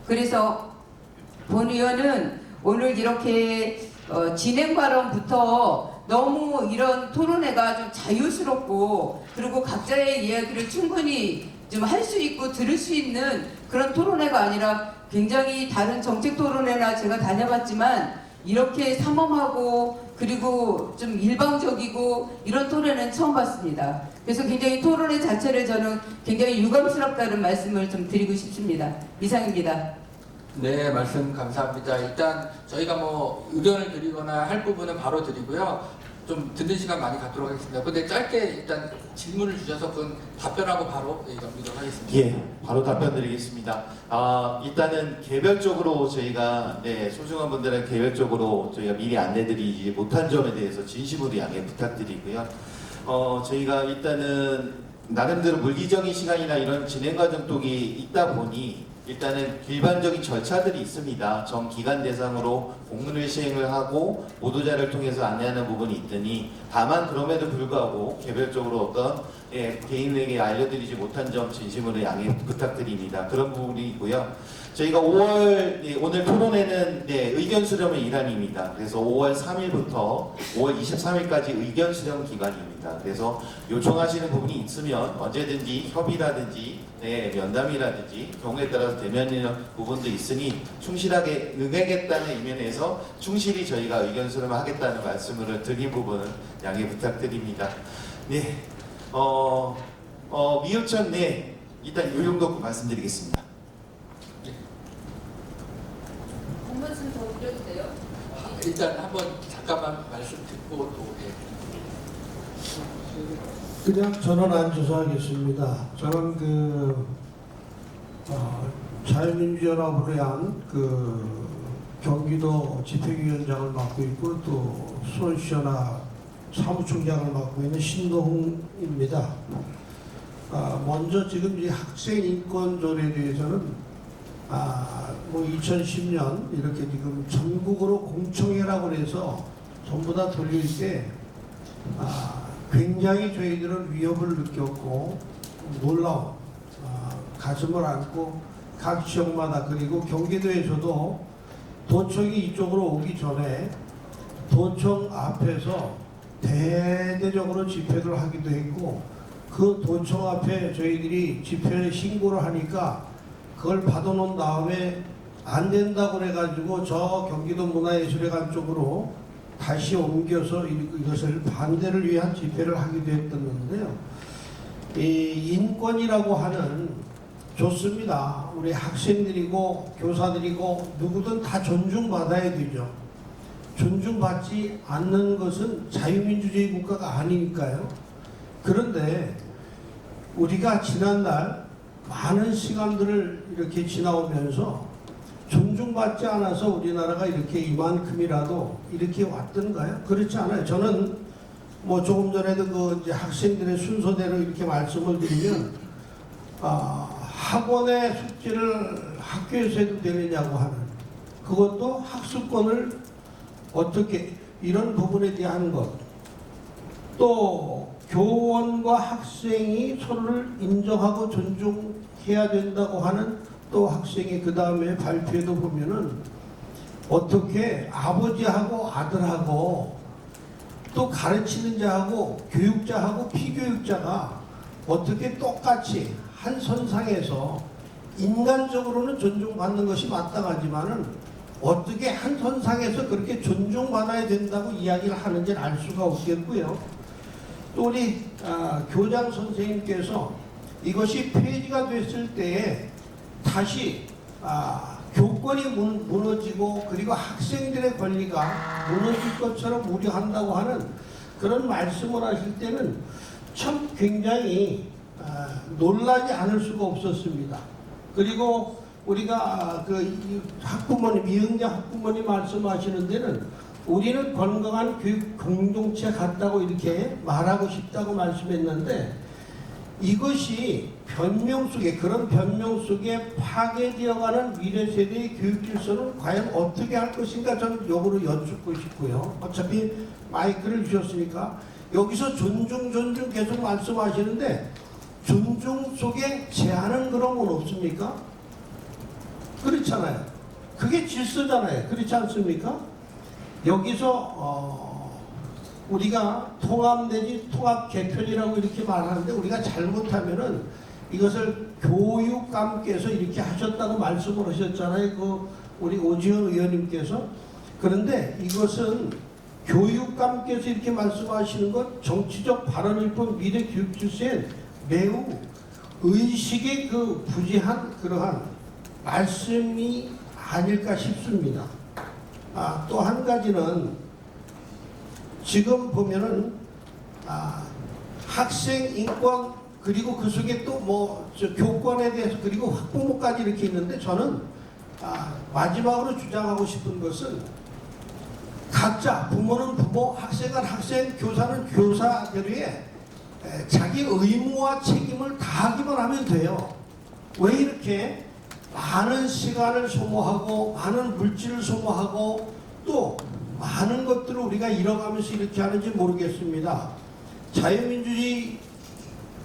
그래서 본 의원은 오늘 이렇게 진행 발언부터 너무 이런 토론회가 좀 자유스럽고 그리고 각자의 이야기를 충분히 좀 할 수 있고 들을 수 있는 그런 토론회가 아니라 굉장히 다른 정책 토론회나 제가 다녀봤지만 이렇게 삼엄하고 그리고 좀 일방적이고 이런 토론회는 처음 봤습니다. 그래서 굉장히 토론회 자체를 저는 굉장히 유감스럽다는 말씀을 좀 드리고 싶습니다. 이상입니다. 네, 말씀 감사합니다. 일단 저희가 뭐 의견을 드리거나 할 부분은 바로 드리고요. 좀 듣는 시간 많이 갖도록 하겠습니다. 근데 짧게 일단 질문을 주셔서 그건 답변하고 바로 넘기도록 하겠습니다. 예, 바로 답변 드리겠습니다. 일단은 개별적으로 저희가 소중한 분들은 개별적으로 저희가 미리 안내드리지 못한 점에 대해서 진심으로 양해 부탁드리고요. 저희가 일단은 나름대로 물리적인 시간이나 이런 진행 과정 쪽이 있다 보니 일단은 일반적인 절차들이 있습니다. 전 기관 대상으로 공문을 시행을 하고 보도자를 통해서 안내하는 부분이 있더니 다만 그럼에도 불구하고 개별적으로 어떤 개인에게 알려드리지 못한 점 진심으로 양해 부탁드립니다. 그런 부분이 있고요. 저희가 5월 오늘 토론회는 의견 수렴의 일환입니다. 그래서 5월 3일부터 5월 23일까지 의견 수렴 기간입니다. 그래서 요청하시는 부분이 있으면 언제든지 협의라든지 면담이라든지 경우에 따라서 대면이나 부분도 있으니 충실하게 응하겠다는 의미에서 충실히 저희가 의견 수렴을 하겠다는 말씀을 드린 부분은 양해 부탁드립니다. 네, 미우천 일단 이 정도 말씀드리겠습니다. 말씀 더 드려도 돼요? 일단 한번 잠깐만 말씀 듣고 또 그냥 전원 앉아서 하겠습니다. 저는 자유민주연합으로 한 경기도 집행위원장을 맡고 있고 또 수원시연합 사무총장을 맡고 있는 신동훈입니다. 먼저 지금 이 학생인권조례에 대해서는 2010년 이렇게 지금 전국으로 공청회라고 해서 전부 다 돌릴 때 굉장히 저희들은 위협을 느꼈고 놀라운 가슴을 안고 각 지역마다 그리고 경기도에서도 도청이 이쪽으로 오기 전에 도청 앞에서 대대적으로 집회를 하기도 했고 그 도청 앞에 저희들이 집회 신고를 하니까 그걸 받아놓은 다음에 안 된다고 해가지고 저 경기도 문화예술회관 쪽으로 다시 옮겨서 이것을 반대를 위한 집회를 하기도 했었는데요. 이 인권이라고 하는 좋습니다. 우리 학생들이고 교사들이고 누구든 다 존중받아야 되죠. 존중받지 않는 것은 자유민주주의 국가가 아니니까요. 그런데 우리가 지난날 많은 시간들을 이렇게 지나오면서 존중받지 않아서 우리나라가 이렇게 이만큼이라도 이렇게 왔던가요? 그렇지 않아요. 저는 뭐 조금 전에도 그 이제 학생들의 순서대로 이렇게 말씀을 드리면 학원의 숙제를 학교에서 해도 되느냐고 하는, 그것도 학습권을 어떻게, 이런 부분에 대한 것, 또 교원과 학생이 서로를 인정하고 존중해야 된다고 하는 또 학생이 그 다음에 발표에도 보면은 어떻게 아버지하고 아들하고 또 가르치는 자하고 교육자하고 피교육자가 어떻게 똑같이 한 선상에서 인간적으로는 존중받는 것이 마땅하지만은 어떻게 한 선상에서 그렇게 존중받아야 된다고 이야기를 하는지는 알 수가 없겠고요. 또 우리 교장 선생님께서 이것이 폐지가 됐을 때에 다시 교권이 무너지고 그리고 학생들의 권리가 무너질 것처럼 우려한다고 하는 그런 말씀을 하실 때는 참 굉장히 놀라지 않을 수가 없었습니다. 그리고 우리가 그 학부모님, 이은경 학부모님 말씀하시는 데는 우리는 건강한 교육 공동체 같다고 이렇게 말하고 싶다고 말씀했는데, 이것이 변명 속에, 그런 변명 속에 파괴되어가는 미래 세대의 교육 질서는 과연 어떻게 할 것인가, 저는 요거를 여쭙고 싶고요. 어차피 마이크를 주셨으니까 여기서 존중 계속 말씀하시는데 존중 속에 제한은 그런 건 없습니까? 그렇잖아요. 그게 질서잖아요. 그렇지 않습니까? 여기서 우리가 통합 내지 통합 개편이라고 이렇게 말하는데, 우리가 잘못하면은 이것을 교육감께서 이렇게 하셨다고 말씀을 하셨잖아요. 그 우리 오지현 의원님께서. 그런데 이것은 교육감께서 이렇게 말씀하시는 것 정치적 발언일 뿐 미래 교육 질서에 매우 의식의 그 부재한 그러한 말씀이 아닐까 싶습니다. 또 한 가지는 지금 보면은 학생 인권, 그리고 그 속에 또 뭐 교권에 대해서, 그리고 학부모까지 이렇게 있는데, 저는 마지막으로 주장하고 싶은 것은 각자, 부모는 부모, 학생은 학생, 교사는 교사대로의 자기 의무와 책임을 다하기만 하면 돼요. 왜 이렇게 많은 시간을 소모하고 많은 물질을 소모하고 또 많은 것들을 우리가 잃어가면서 이렇게 하는지 모르겠습니다. 자유민주주의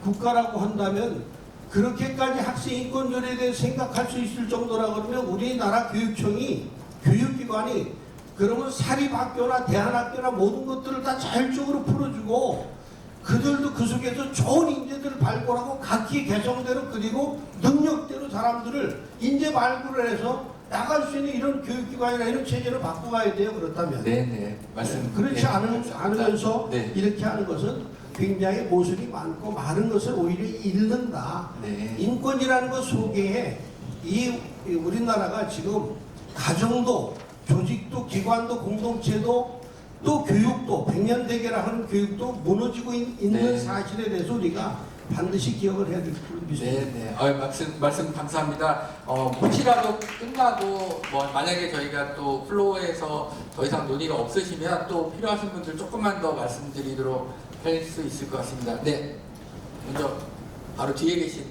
국가라고 한다면 그렇게까지 학생 인권조례에 대해 생각할 수 있을 정도라 그러면 우리나라 교육청이, 교육기관이 그러면 사립학교나 대안학교나 모든 것들을 다 자율적으로 풀어주고 그들도 그 속에서 좋은 인재들을 발굴하고 각기 개성대로, 그리고 능력대로 사람들을 인재 발굴을 해서 나갈 수 있는 이런 교육기관이나 이런 체제를 바꿔가야 돼요. 그렇다면. 네네. 말씀. 그렇지 않으면서 네. 이렇게 하는 것은 굉장히 모순이 많고 많은 것을 오히려 잃는다. 네. 인권이라는 것 속에 이 우리나라가 지금 가정도, 조직도, 기관도, 공동체도, 또 교육도, 백년대계라 하는 교육도 무너지고 있는 네. 사실에 대해서 우리가 반드시 기억을 해야 될 줄 믿습니다. 네네. 말씀 감사합니다. 혹시라도 끝나고 만약에 저희가 또 플로어에서 더 이상 논의가 없으시면 또 필요하신 분들 조금만 더 말씀드리도록 할 수 있을 것 같습니다. 네. 먼저 바로 뒤에 계신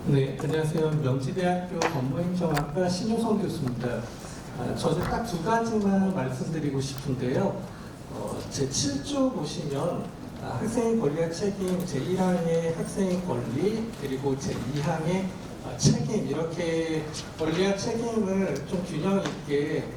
네, 안녕하세요. 명지대학교 법무행정학과 신효성 교수입니다. 저는 딱 두 가지만 말씀드리고 싶은데요. 제7조 보시면 학생의 권리와 책임, 제1항의 학생의 권리, 그리고 제2항의 책임, 이렇게 권리와 책임을 좀 균형 있게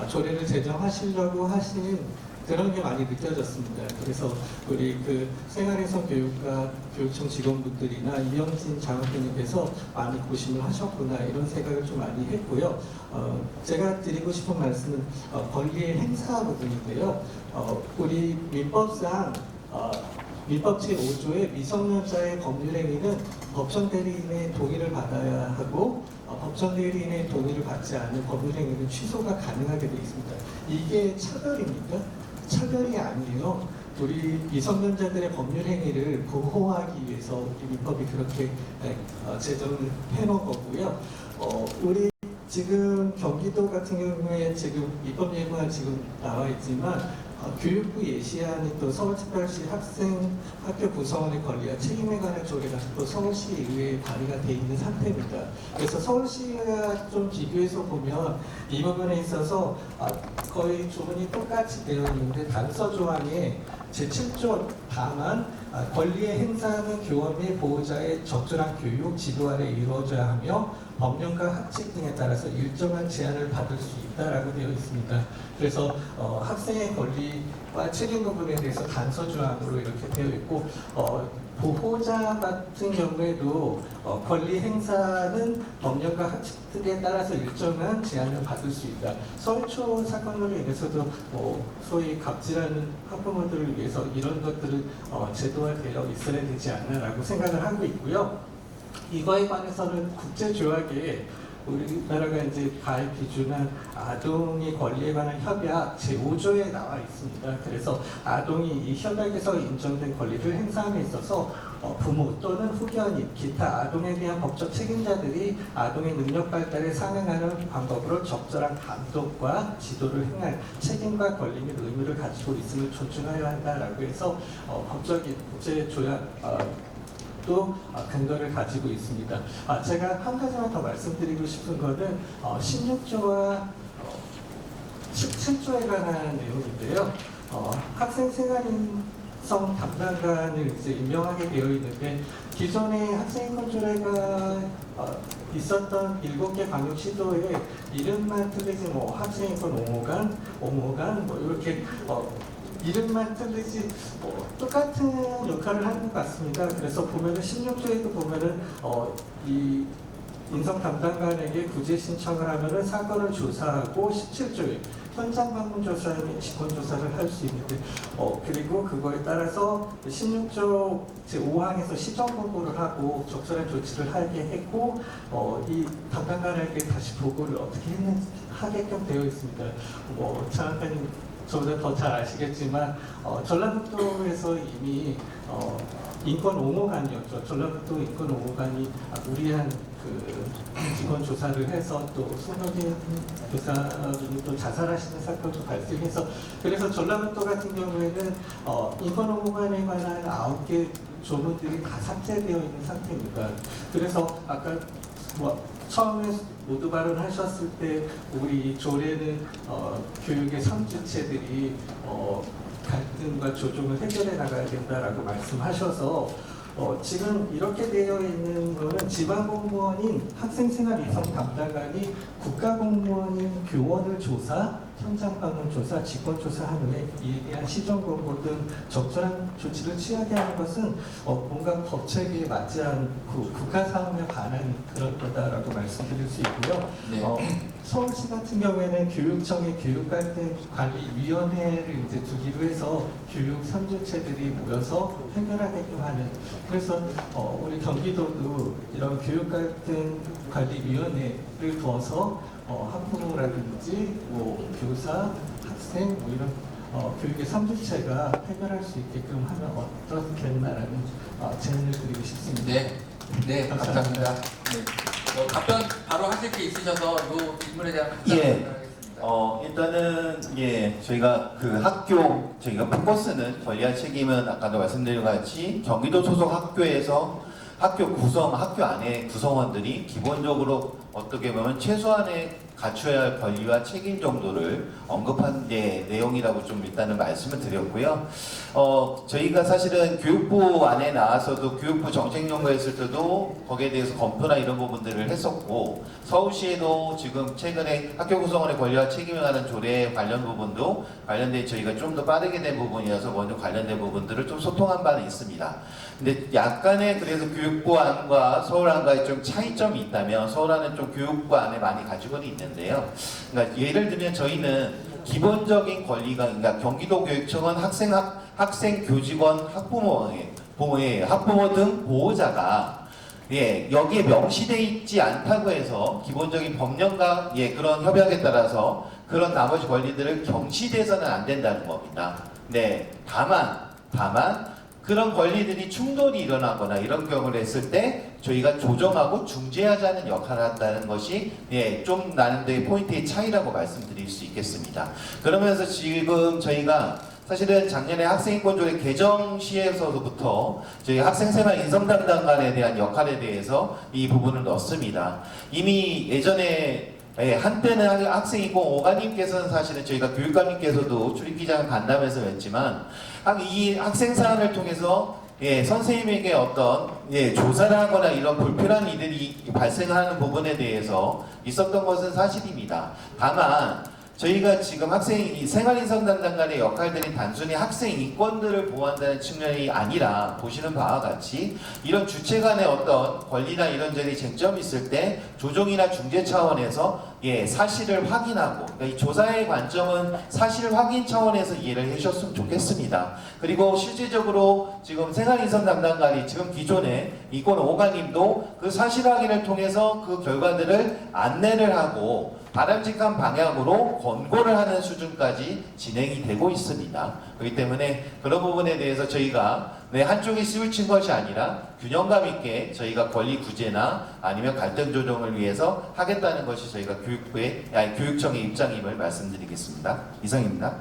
조례를 제정하시려고 하신 그런 게 많이 느껴졌습니다. 그래서 우리 그 생활에서 교육과 교육청 직원분들이나 이영진 장학생님께서 많이 고심을 하셨구나, 이런 생각을 좀 많이 했고요. 제가 드리고 싶은 말씀은 권리의 행사 부분인데요. 우리 민법상 민법 제5조의 미성년자의 법률 행위는 법정 대리인의 동의를 받아야 하고 법정 대리인의 동의를 받지 않는 법률 행위는 취소가 가능하게 되어 있습니다. 이게 차별입니까? 차별이 아니에요. 우리 미성년자들의 법률 행위를 보호하기 위해서 우리 민법이 그렇게 제정을 해놓은 거고요. 우리 지금 경기도 같은 경우에 지금 입법 예고가 지금 나와 있지만 교육부 예시안이 또 서울특별시 학교 구성원의 권리와 책임에 관한 조례가 또 서울시 의회에 발의가 돼 있는 상태입니다. 그래서 서울시와 좀 비교해서 보면 이 부분에 있어서 거의 조문이 똑같이 되어 있는데 단서 조항에 제7조 다만 권리의 행사는 교원 및 보호자의 적절한 교육, 지도 아래 이루어져야 하며 법령과 학칙 등에 따라서 일정한 제한을 받을 수 있다라고 되어 있습니다. 그래서 학생의 권리와 책임 부분에 대해서 단서 조항으로 이렇게 되어 있고 보호자 같은 경우에도 권리 행사는 법령과 학칙 등에 따라서 일정한 제한을 받을 수 있다. 서울초 사건으로 인해서도 소위 갑질하는 학부모들을 위해서 이런 것들을 제도화되어 있어야 되지 않나라고 생각을 하고 있고요. 이거에 관해서는 국제조약에 우리나라가 이제 가입 기준한 아동의 권리에 관한 협약 제5조에 나와 있습니다. 그래서 아동이 이 협약에서 인정된 권리를 행사함에 있어서 부모 또는 후견인, 기타 아동에 대한 법적 책임자들이 아동의 능력 발달에 상응하는 방법으로 적절한 감독과 지도를 행할 책임과 권리 및 의무를 가지고 있음을 존중하여야 한다라고 해서 법적인 국제조약 또 근거를 가지고 있습니다. 제가 한 가지만 더 말씀드리고 싶은 것은 16조와 17조에 관한 내용인데요. 학생 생활인성 담당관을 이제 임명하게 되어 있는데 기존에 학생인권 조례가 있었던 7개 광역시도에 이름만 틀리지 학생인권 옹호관 이렇게 이름만 틀리지 똑같은 역할을 하는 것 같습니다. 그래서 보면은 16조에도 보면은 이 인성 담당관에게 구제 신청을 하면은 사건을 조사하고 17조에 현장 방문 조사 및 직권 조사를 할 수 있는데 그리고 그거에 따라서 16조 제5항에서 시정 보고를 하고 적절한 조치를 하게 했고 이 담당관에게 다시 보고를 어떻게 했는지 하게끔 되어 있습니다. 장학관님 저보다 더 잘 아시겠지만 전라북도에서 이미 인권 옹호관이었죠. 전라북도 인권 옹호관이 무리한 그 직원 조사를 해서 또 손흥민 교사님이 또 자살하시는 사건도 발생해서 그래서 전라북도 같은 경우에는 인권 옹호관에 관한 9개 조문들이 다 삭제되어 있는 상태입니다. 그래서 아까 처음에 모두 발언하셨을 때 우리 조례는 교육의 3주체들이 갈등과 조정을 해결해 나가야 된다라고 말씀하셔서 지금 이렇게 되어 있는 거는 지방공무원인 학생생활인성 담당관이 국가공무원인 교원을 조사, 현장 방문 조사, 직권 조사한 후에 이에 대한 시정 공고 등 적절한 조치를 취하게 하는 것은 뭔가 법체계에 맞지 않고 국가 사업에 반한 그런 거다라고 말씀드릴 수 있고요. 네. 서울시 같은 경우에는 교육청의 교육갈등관리위원회를 이제 두기로 해서 교육 3주체들이 모여서 해결하게끔 하는 그래서 우리 경기도도 이런 교육갈등관리위원회를 두어서 학부모라든지 교사, 학생 이런 교육의 3주체가 해결할 수 있게끔 하면 어떻겠나라는 제안을 드리고 싶습니다. 네, 감사합니다. 네. 답변 바로 하실 게 있으셔서 이 질문에 대한 답변 하겠습니다. 일단은 저희가 그 저희가 포커스는 권리와 책임은 아까도 말씀드린 것 같이 경기도 소속 학교에서 학교 안에 구성원들이 기본적으로 어떻게 보면 최소한의 갖춰야 할 권리와 책임 정도를 언급한 내용이라고 좀 일단은 말씀을 드렸고요. 저희가 사실은 교육부 안에 나와서도 교육부 정책연구회 했을 때도 거기에 대해서 검토나 이런 부분들을 했었고 서울시에도 지금 최근에 학교 구성원의 권리와 책임에 관한 조례 관련 부분도 관련된 저희가 좀 더 빠르게 된 부분이어서 먼저 관련된 부분들을 좀 소통한 바는 있습니다. 근데 약간의 그래서 교육부 안과 서울 안과의 좀 차이점이 있다면 서울 안은 좀 교육부 안에 많이 가지고는 있는데요. 그러니까 예를 들면 저희는 기본적인 권리가 그러니까 경기도교육청은 학생, 교직원, 학부모 등 보호자가 여기에 명시되어 있지 않다고 해서 기본적인 법령과 그런 협약에 따라서 그런 나머지 권리들을 경시돼서는 안 된다는 겁니다. 네, 다만 그런 권리들이 충돌이 일어나거나 이런 경우를 했을 때 저희가 조정하고 중재하자는 역할을 한다는 것이 좀 나는 데 포인트의 차이라고 말씀드릴 수 있겠습니다. 그러면서 지금 저희가 사실은 작년에 학생인권조례 개정 시에서부터 저희 학생생활 인성담당관에 대한 역할에 대해서 이 부분을 넣습니다. 이미 예전에 한때는 학생인권 5가님께서는 사실은 저희가 교육감님께서도 출입기자를 간담회에서 뵀지만 이 학생 사안을 통해서 선생님에게 어떤 조사를 하거나 이런 불필요한 일들이 발생하는 부분에 대해서 있었던 것은 사실입니다. 다만 저희가 지금 학생 생활인성 담당관의 역할들이 단순히 학생 인권들을 보호한다는 측면이 아니라 보시는 바와 같이 이런 주체 간의 어떤 권리나 이런저런 쟁점이 있을 때 조정이나 중재 차원에서 사실을 확인하고 그러니까 이 조사의 관점은 사실 확인 차원에서 이해를 해주셨으면 좋겠습니다. 그리고 실질적으로 지금 생활인성 담당관이 지금 기존에 이권 5가님도 그 사실 확인을 통해서 그 결과들을 안내를 하고 바람직한 방향으로 권고를 하는 수준까지 진행이 되고 있습니다. 그렇기 때문에 그런 부분에 대해서 저희가 한쪽이 치우친 것이 아니라 균형감 있게 저희가 권리 구제나 아니면 갈등 조정을 위해서 하겠다는 것이 저희가 교육청의 입장임을 말씀드리겠습니다. 이상입니다.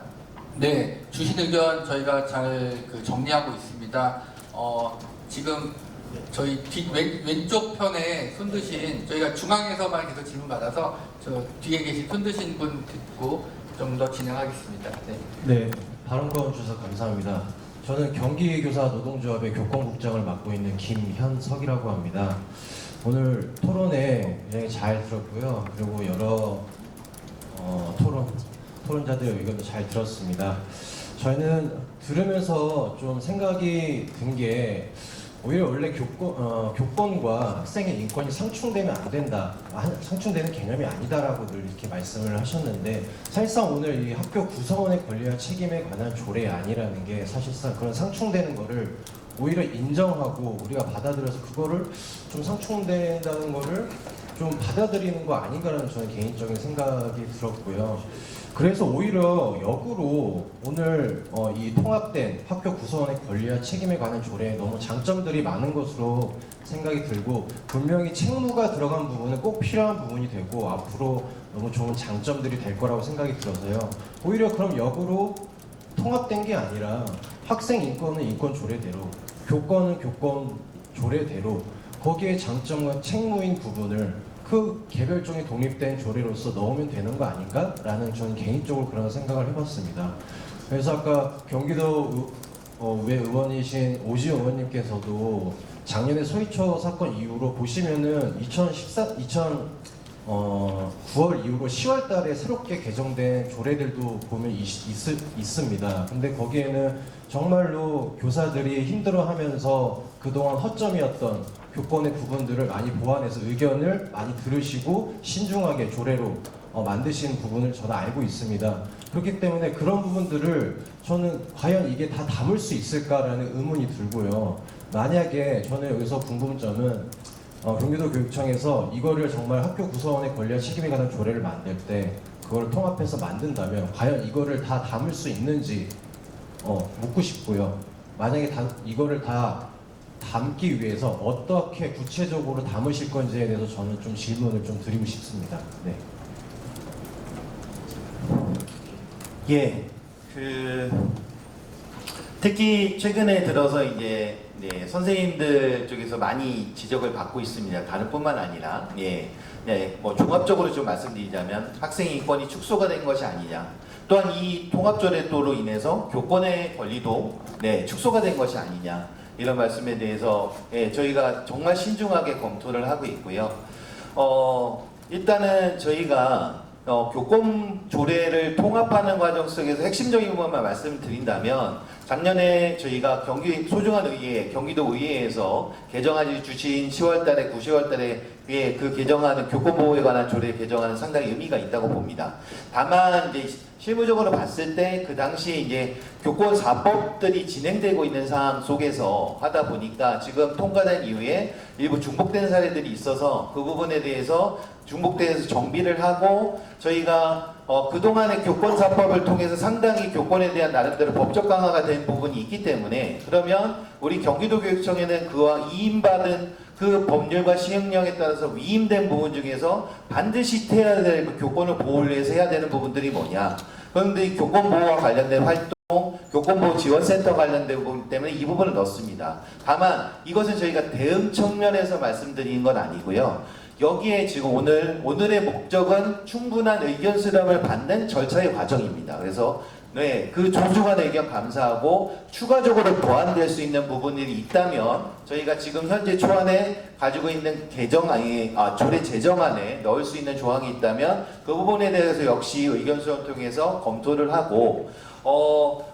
네, 주신 의견 저희가 잘 정리하고 있습니다. 지금 저희 왼쪽 편에 손 드신 저희가 중앙에서만 계속 질문 받아서 저 뒤에 계신 손 드신 분 듣고 좀 더 진행하겠습니다. 네, 발언권 주셔서 감사합니다. 저는 경기교사 노동조합의 교권국장을 맡고 있는 김현석이라고 합니다. 오늘 토론회 굉장히 잘 들었고요. 그리고 여러 토론자들의 의견도 잘 들었습니다. 저희는 들으면서 좀 생각이 든 게 오히려 원래 교권과 학생의 인권이 상충되면 안 된다, 상충되는 개념이 아니다라고 늘 이렇게 말씀을 하셨는데 사실상 오늘 이 학교 구성원의 권리와 책임에 관한 조례안이라는 게 사실상 그런 상충되는 거를 오히려 인정하고 우리가 받아들여서 그거를 좀 상충된다는 거를 좀 받아들이는 거 아닌가라는 저는 개인적인 생각이 들었고요. 그래서 오히려 역으로 오늘 이 통합된 학교 구성원의 권리와 책임에 관한 조례에 너무 장점들이 많은 것으로 생각이 들고 분명히 책무가 들어간 부분은 꼭 필요한 부분이 되고 앞으로 너무 좋은 장점들이 될 거라고 생각이 들어서요. 오히려 그럼 역으로 통합된 게 아니라 학생 인권은 인권 조례대로, 교권은 교권 조례대로 거기에 장점과 책무인 부분을 그 개별적인 독립된 조례로서 넣으면 되는 거 아닌가라는 저는 개인적으로 그런 생각을 해봤습니다. 그래서 아까 경기도 외 의원이신 오지 의원님께서도 작년에 소이초 사건 이후로 보시면은 9월 이후로 10월 달에 새롭게 개정된 조례들도 보면 있습니다. 근데 거기에는 정말로 교사들이 힘들어하면서 그동안 허점이었던 교권의 부분들을 많이 보완해서 의견을 많이 들으시고 신중하게 조례로 만드신 부분을 저는 알고 있습니다. 그렇기 때문에 그런 부분들을 저는 과연 이게 다 담을 수 있을까라는 의문이 들고요. 만약에 저는 여기서 궁금점은 경기도 교육청에서 이거를 정말 학교 구성원의 권리와 책임에 관한 조례를 만들 때 그걸 통합해서 만든다면 과연 이거를 다 담을 수 있는지 묻고 싶고요. 만약에 이거를 다 담기 위해서 어떻게 구체적으로 담으실 건지에 대해서 저는 좀 질문을 좀 드리고 싶습니다. 네. 특히 최근에 들어서 이제 선생님들 쪽에서 많이 지적을 받고 있습니다. 다른 뿐만 아니라 뭐 종합적으로 좀 말씀드리자면 학생 인권이 축소가 된 것이 아니냐. 또한 이 통합조례도로 인해서 교권의 권리도 축소가 된 것이 아니냐. 이런 말씀에 대해서 저희가 정말 신중하게 검토를 하고 있고요. 일단은 저희가 교권 조례를 통합하는 과정 속에서 핵심적인 부분만 말씀드린다면 작년에 저희가 소중한 의회, 경기도 의회에서 개정해 주신 10월달에 9월달에 그 개정하는 교권보호에 관한 조례 개정하는 상당히 의미가 있다고 봅니다. 다만 이제 실무적으로 봤을 때 그 당시에 이제 교권 4법들이 진행되고 있는 상황 속에서 하다 보니까 지금 통과된 이후에 일부 중복된 사례들이 있어서 그 부분에 대해서 중복돼서 정비를 하고 저희가 그동안의 교권 4법을 통해서 상당히 교권에 대한 나름대로 법적 강화가 된 부분이 있기 때문에 그러면 우리 경기도교육청에는 그와 위임받은 그 법률과 시행령에 따라서 위임된 부분 중에서 반드시 해야 될 교권을 보호를 위해서 해야 되는 부분들이 뭐냐. 그런데 이 교권보호와 관련된 활동, 교권보호 지원센터 관련된 부분 때문에 이 부분을 넣습니다. 다만 이것은 저희가 대응 측면에서 말씀드리는 건 아니고요. 여기에 지금 오늘의 목적은 충분한 의견 수렴을 받는 절차의 과정입니다. 그래서 네, 그 존중한 의견 감사하고 추가적으로 보완될 수 있는 부분들이 있다면 저희가 지금 현재 초안에 가지고 있는 조례 제정안에 넣을 수 있는 조항이 있다면 그 부분에 대해서 역시 의견 수렴을 통해서 검토를 하고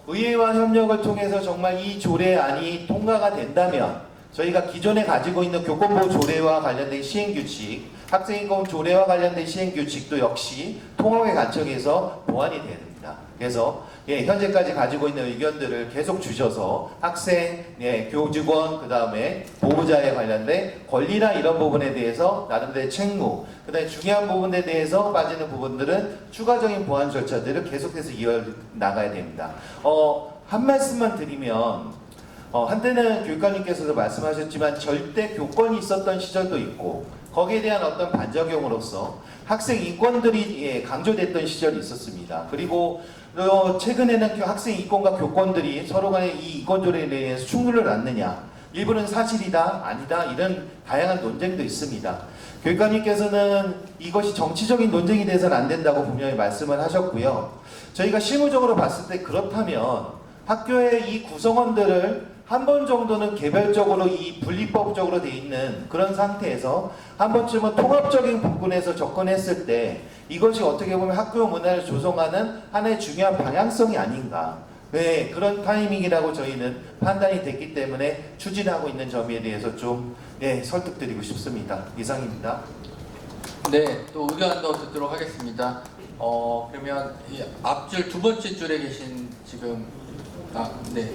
의회와 협력을 통해서 정말 이 조례안이 통과가 된다면 저희가 기존에 가지고 있는 교권보호 조례와 관련된 시행규칙, 학생인권 조례와 관련된 시행규칙도 역시 통합의 관점에서 보완이 됩니다. 그래서 현재까지 가지고 있는 의견들을 계속 주셔서 학생, 교직원, 그 다음에 보호자에 관련된 권리나 이런 부분에 대해서 나름대로 책무, 그 다음에 중요한 부분에 대해서 빠지는 부분들은 추가적인 보완 절차들을 계속해서 이어나가야 됩니다. 한 말씀만 드리면 한때는 교육감님께서도 말씀하셨지만 절대 교권이 있었던 시절도 있고 거기에 대한 어떤 반작용으로서 학생 인권들이 강조됐던 시절이 있었습니다. 그리고 최근에는 학생 인권과 교권들이 서로 간의 이 인권조례에 대해서 충돌을 낳느냐, 일부는 사실이다, 아니다, 이런 다양한 논쟁도 있습니다. 교육감님께서는 이것이 정치적인 논쟁이 돼서는 안 된다고 분명히 말씀을 하셨고요. 저희가 실무적으로 봤을 때 그렇다면 학교의 이 구성원들을 한 번 정도는 개별적으로 이 분리법적으로 돼 있는 그런 상태에서 한 번쯤은 통합적인 부분에서 접근했을 때 이것이 어떻게 보면 학교 문화를 조성하는 하나의 중요한 방향성이 아닌가. 네, 그런 타이밍이라고 저희는 판단이 됐기 때문에 추진하고 있는 점에 대해서 좀 설득드리고 싶습니다. 이상입니다. 네, 또 의견 더 듣도록 하겠습니다. 그러면 이 앞줄 두 번째 줄에 계신 지금 네.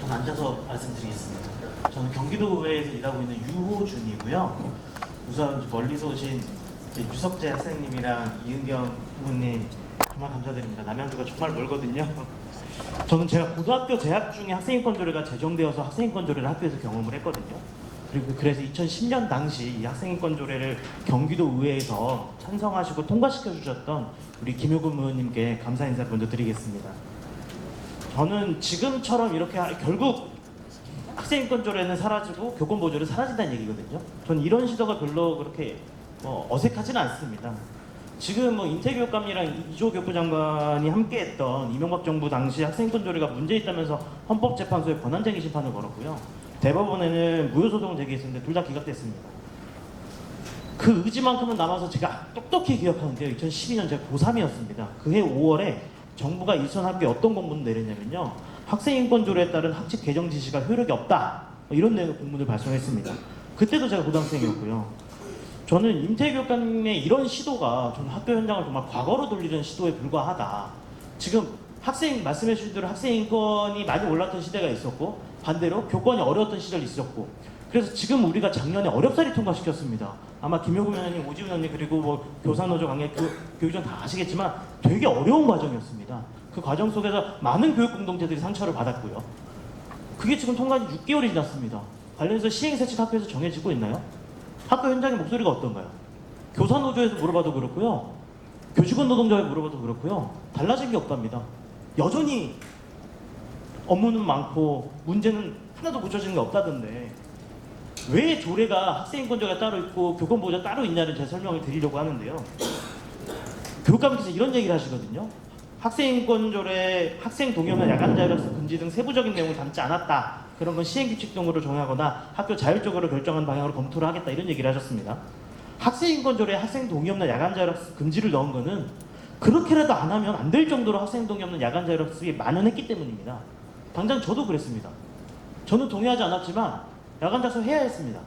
저는 앉아서 말씀드리겠습니다. 저는 경기도의회에서 일하고 있는 유호준이고요. 우선 멀리서 오신 유석재 학생님이랑 이은경 부모님 정말 감사드립니다. 남양주가 정말 멀거든요. 저는 제가 고등학교 재학 중에 학생인권조례가 제정되어서 학생인권조례를 학교에서 경험을 했거든요. 그리고 그래서 2010년 당시 이 학생인권조례를 경기도 의회에서 찬성하시고 통과시켜 주셨던 우리 김효근 의원님께 감사 인사 먼저 드리겠습니다. 저는 지금처럼 이렇게 결국 학생인권조례는 사라지고 교권보호조례는 사라진다는 얘기거든요. 저는 이런 시도가 별로 그렇게 어색하지는 않습니다. 지금 인태교육감이랑 이조 교육부 장관이 함께했던 이명박 정부 당시 학생인권조례가 문제 있다면서 헌법재판소에 권한쟁의 심판을 걸었고요. 대법원에는 무효소송을 제기했었는데 둘 다 기각됐습니다. 그 의지만큼은 남아서 제가 똑똑히 기억하는데요. 2012년 제가 고3이었습니다. 그해 5월에 정부가 일선 학교에 어떤 공문을 내렸냐면요. 학생인권조례에 따른 학칙 개정 지시가 효력이 없다. 이런 내용의 공문을 발송했습니다. 그때도 제가 고등학생이었고요. 저는 임태교육감의 이런 시도가 저는 학교 현장을 정말 과거로 돌리는 시도에 불과하다. 지금 말씀해 주신 대로 학생인권이 많이 올랐던 시대가 있었고 반대로 교권이 어려웠던 시절이 있었고 그래서 지금 우리가 작년에 어렵사리 통과시켰습니다. 아마 김효구 의원님, 오지훈 의원님 그리고 교사노조 강의 교육장 다 아시겠지만 되게 어려운 과정이었습니다. 그 과정 속에서 많은 교육 공동체들이 상처를 받았고요. 그게 지금 통과한 지 6개월이 지났습니다. 관련해서 시행세칙 학교에서 정해지고 있나요? 학교 현장의 목소리가 어떤가요? 교사노조에서 물어봐도 그렇고요. 교직원 노동자에 물어봐도 그렇고요. 달라진 게 없답니다. 여전히 업무는 많고 문제는 하나도 고쳐지는 게 없다던데 왜 조례가 학생인권조례가 따로 있고 교권보호자 따로 있냐를 제가 설명을 드리려고 하는데요. 교육감께서 이런 얘기를 하시거든요. 학생인권조례 학생 동의없는 야간 자율학습 금지 등 세부적인 내용을 담지 않았다. 그런 건 시행규칙 등으로 정하거나 학교 자율적으로 결정하는 방향으로 검토를 하겠다. 이런 얘기를 하셨습니다. 학생인권조례에 학생 동의 없는 야간 자율학습 금지를 넣은 거는 그렇게라도 안 하면 안 될 정도로 학생 동의 없는 야간 자율학습이 만연했기 때문입니다. 당장 저도 그랬습니다. 저는 동의하지 않았지만 야간 자습 해야 했습니다.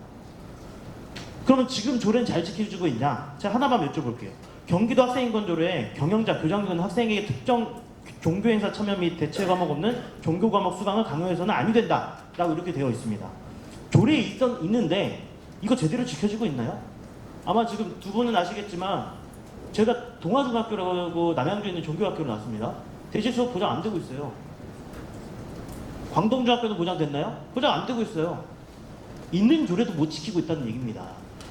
그러면 지금 조례는 잘 지켜주고 있냐? 제가 하나만 여쭤볼게요. 경기도 학생인권 조례에 경영자, 교장 등 학생에게 특정 종교 행사 참여 및 대체 과목 없는 종교 과목 수강을 강요해서는 아니 된다라고 이렇게 되어 있습니다. 조례에 있는데 이거 제대로 지켜지고 있나요? 아마 지금 두 분은 아시겠지만 제가 동아중학교라고 남양주에 있는 종교학교로 나왔습니다. 대체 수업 보장 안 되고 있어요. 광동중학교는 보장됐나요? 보장 안 되고 있어요. 있는 조례도 못 지키고 있다는 얘기입니다.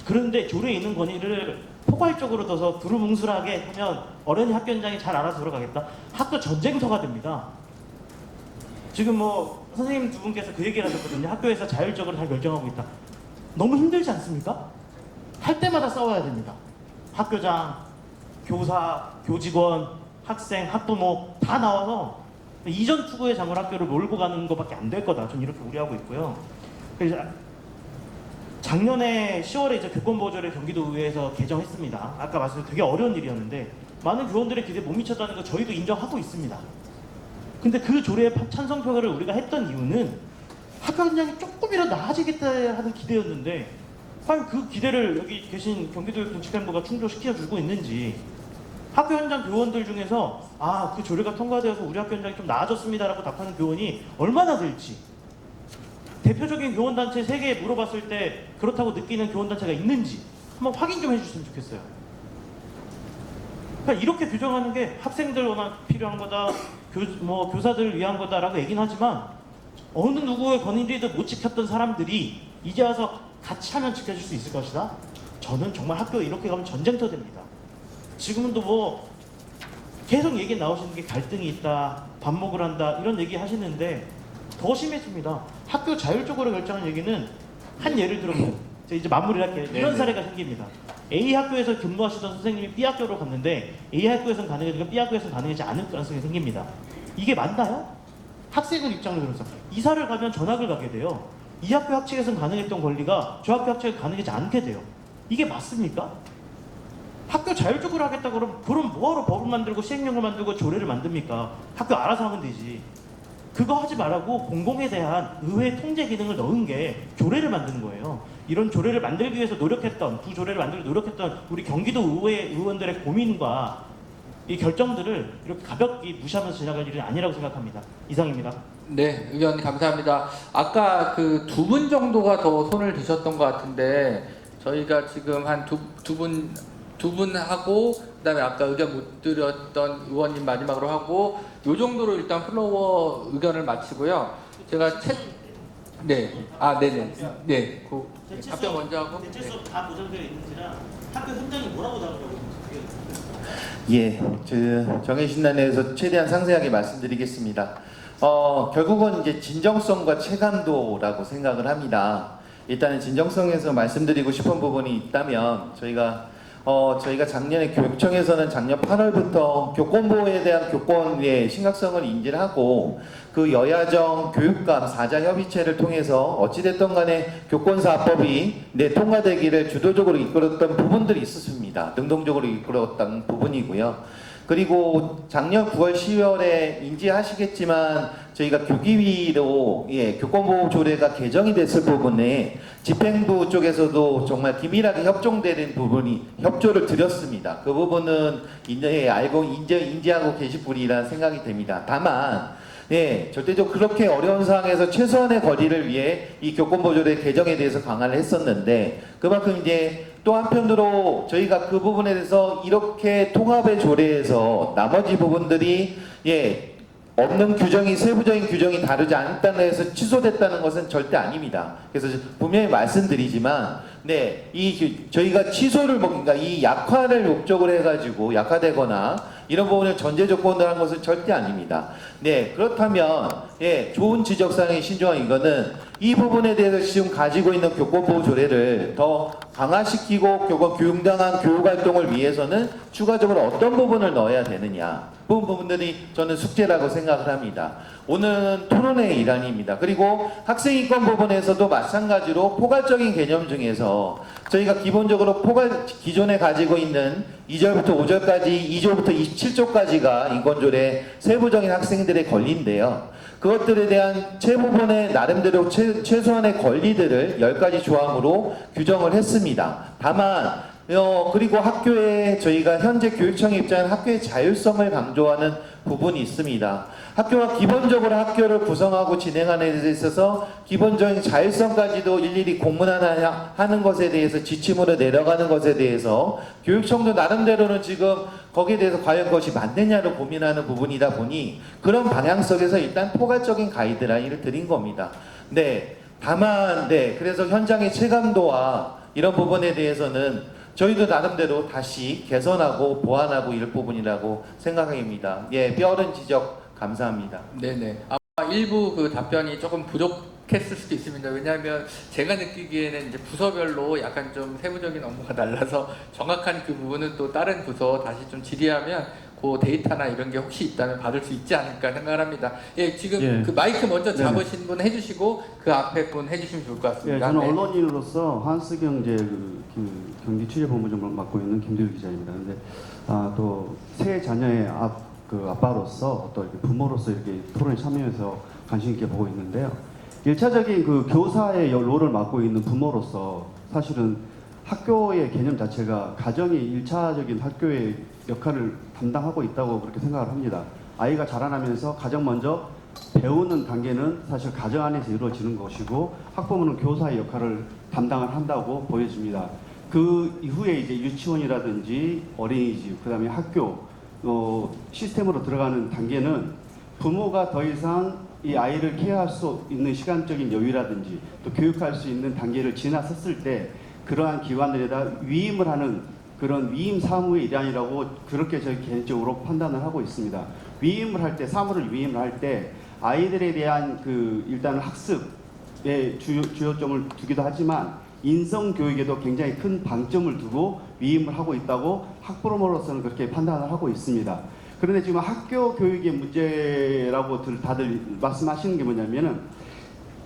그런데 조례에 있는 권위를 포괄적으로 둬서 두루뭉술하게 하면 어른이 학교 현장에 잘 알아서 들어가겠다. 학교 전쟁터가 됩니다. 지금 뭐 선생님 두 분께서 그 얘기를 하셨거든요. 학교에서 자율적으로 잘 결정하고 있다. 너무 힘들지 않습니까? 할 때마다 싸워야 됩니다. 학교장, 교사, 교직원, 학생, 학부모 다 나와서 이전 투구의 장을 학교를 몰고 가는 것밖에 안 될 거다. 저는 이렇게 우려하고 있고요. 그래서 작년에 10월에 이제 교권보호조례를 경기도의회에서 개정했습니다. 아까 말씀드린 되게 어려운 일이었는데 많은 교원들의 기대에 못 미쳤다는 거 저희도 인정하고 있습니다. 근데 그 조례에 찬성 표결을 우리가 했던 이유는 학교 현장이 조금이라도 나아지겠다 하는 기대였는데 과연 그 기대를 여기 계신 경기도교육 정책본부가 충족시켜주고 있는지 학교 현장 교원들 중에서 그 조례가 통과되어서 우리 학교 현장이 좀 나아졌습니다라고 답하는 교원이 얼마나 될지 대표적인 교원단체 3개에 물어봤을 때 그렇다고 느끼는 교원단체가 있는지 한번 확인 좀 해주셨으면 좋겠어요. 그러니까 이렇게 규정하는 게 학생들 워낙 필요한 거다, 교사들을 위한 거다라고 얘기는 하지만 어느 누구의 권위도 못 지켰던 사람들이 이제 와서 같이 하면 지켜줄 수 있을 것이다. 저는 정말 학교 이렇게 가면 전쟁터 됩니다. 지금은 또 뭐 계속 얘기 나오시는 게 갈등이 있다, 반목을 한다 이런 얘기 하시는데 더 심해집니다. 학교 자율적으로 결정하는 얘기는 한 예를 들어보면 제가 이제 마무리를 할게요. 이런 사례가 생깁니다. A 학교에서 근무하시던 선생님이 B 학교로 갔는데 A 학교에서는 가능해지고 B 학교에서는 가능하지 않을 가능성이 생깁니다. 이게 맞나요? 학생들 입장을 들어서 이사를 가면 전학을 가게 돼요. 이 학교 학칙에서는 가능했던 권리가 저 학교 학칙에 가능하지 않게 돼요. 이게 맞습니까? 학교 자율적으로 하겠다 그럼 뭐하러 법을 만들고 시행령을 만들고 조례를 만듭니까? 학교 알아서 하면 되지. 그거 하지 말라고 공공에 대한 의회 통제 기능을 넣은 게 조례를 만드는 거예요. 이런 조례를 만들기 위해서 노력했던, 구조례를 만들기 노력했던 우리 경기도 의회 의원들의 고민과 이 결정들을 이렇게 가볍게 무시하면서 지나갈 일은 아니라고 생각합니다. 이상입니다. 네, 의견 감사합니다. 아까 그 2분 정도가 더 손을 드셨던 것 같은데 저희가 지금 한 두 분 하고 그다음에 아까 의견 못 드렸던 의원님 마지막으로 하고 요 정도로 일단 플로어 의견을 마치고요. 제가 네네 답변 먼저 하고 대체 수업 다 보장되어 있는지라 학교 현장이 뭐라고 다루냐고 예, 정해진단에서 최대한 상세하게 말씀드리겠습니다. 결국은 이제 진정성과 체감도라고 생각을 합니다. 일단은 진정성에서 말씀드리고 싶은 부분이 있다면 저희가 작년에 교육청에서는 작년 8월부터 교권보호에 대한 교권의 심각성을 인지를 하고 그 여야정 교육감 사자협의체를 통해서 어찌됐든 간에 교권사법이 통과되기를 주도적으로 이끌었던 부분들이 있었습니다. 능동적으로 이끌었던 부분이고요. 그리고 작년 9월 10월에 인지하시겠지만 저희가 교기위로 교권보호 조례가 개정이 됐을 부분에 집행부 쪽에서도 정말 긴밀하게 협조되는 부분이 협조를 드렸습니다. 그 부분은 알고 인지하고 계실 분이라 생각이 됩니다. 다만 절대적으로 그렇게 어려운 상황에서 최소한의 거리를 위해 이 교권보호조례 개정에 대해서 강화를 했었는데 그만큼 이제 또 한편으로 저희가 그 부분에 대해서 이렇게 통합의 조례에서 나머지 부분들이 없는 규정이 세부적인 규정이 다르지 않다는 해서 취소됐다는 것은 절대 아닙니다. 그래서 분명히 말씀드리지만 저희가 취소를 그러니까 이 약화를 목적으로 해가지고 약화되거나 이런 부분을 전제 조건으로 한 것은 절대 아닙니다. 그렇다면 좋은 지적사항이 신중한 이거는 이 부분에 대해서 지금 가지고 있는 교권보호 조례를 더 강화시키고 교육당한 교육활동을 위해서는 추가적으로 어떤 부분을 넣어야 되느냐 그 부분들이 저는 숙제라고 생각을 합니다. 오늘은 토론회의 일환입니다. 그리고 학생인권 부분에서도 마찬가지로 포괄적인 개념 중에서 저희가 기본적으로 기존에 가지고 있는 2절부터 5절까지 2조부터 27조까지가 인권조례 세부적인 학생들의 권리인데요. 그것들에 대한 최부분의 나름대로 최소한의 권리들을 10가지 조항으로 규정을 했습니다. 다만 그리고 학교에 저희가 현재 교육청의 입장은 학교의 자율성을 강조하는 부분이 있습니다. 학교가 기본적으로 학교를 구성하고 진행하는 데 있어서 기본적인 자율성까지도 일일이 공문하는 것에 대해서 지침으로 내려가는 것에 대해서 교육청도 나름대로는 지금 거기에 대해서 과연 그것이 맞느냐를 고민하는 부분이다 보니 그런 방향 속에서 일단 포괄적인 가이드라인을 드린 겁니다. 네, 다만 그래서 현장의 체감도와 이런 부분에 대해서는 저희도 나름대로 다시 개선하고 보완하고 이럴 부분이라고 생각합니다. 예, 뼈른 지적 감사합니다. 네네. 아마 일부 그 답변이 조금 부족했을 수도 있습니다. 왜냐하면 제가 느끼기에는 이제 부서별로 약간 좀 세부적인 업무가 달라서 정확한 그 부분은 또 다른 부서 다시 좀 질의하면 그 데이터나 이런 게 혹시 있다면 받을 수 있지 않을까 생각합니다. 예, 지금 예. 그 마이크 먼저 잡으신 분 해주시고 그 앞에 분 해주시면 좋을 것 예, 같습니다. 저는 네. 언론인으로서 한스경제 경기 취재본부장을 맡고 있는 김대우 기자입니다. 근데 또 세 자녀의 아빠로서 또 이렇게 부모로서 이렇게 토론에 참여해서 관심 있게 보고 있는데요. 1차적인 그 교사의 롤을 맡고 있는 부모로서 사실은 학교의 개념 자체가 가정이 1차적인 학교의 역할을 담당하고 있다고 그렇게 생각을 합니다. 아이가 자라나면서 가장 먼저 배우는 단계는 사실 가정 안에서 이루어지는 것이고 학부모는 교사의 역할을 담당을 한다고 보여집니다. 그 이후에 이제 유치원이라든지 어린이집, 그 다음에 학교 시스템으로 들어가는 단계는 부모가 더 이상 이 아이를 케어할 수 있는 시간적인 여유라든지 또 교육할 수 있는 단계를 지나섰을 때 그러한 기관들에다 위임을 하는 그런 위임 사무의 일환이라고 그렇게 저희 개인적으로 판단을 하고 있습니다. 위임을 할 때, 사무를 위임을 할 때 아이들에 대한 일단 학습에 주요점을 두기도 하지만 인성 교육에도 굉장히 큰 방점을 두고 위임을 하고 있다고 학부모로서는 그렇게 판단을 하고 있습니다. 그런데 지금 학교 교육의 문제라고 다들 말씀하시는 게 뭐냐면은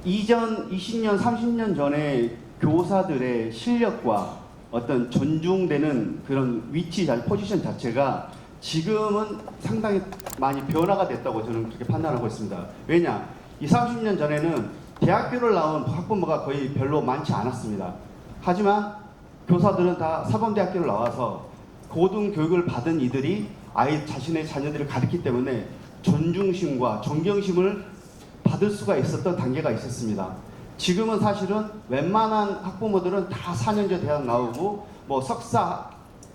이전 20년, 30년 전에 교사들의 실력과 어떤 존중되는 그런 위치, 포지션 자체가 지금은 상당히 많이 변화가 됐다고 저는 그렇게 판단하고 있습니다. 왜냐? 이 30년 전에는 대학교를 나온 학부모가 거의 별로 많지 않았습니다. 하지만 교사들은 다 사범대학교를 나와서 고등교육을 받은 이들이 자신의 자녀들을 가르치기 때문에 존중심과 존경심을 받을 수가 있었던 단계가 있었습니다. 지금은 사실은 웬만한 학부모들은 다 4년제 대학 나오고 뭐 석사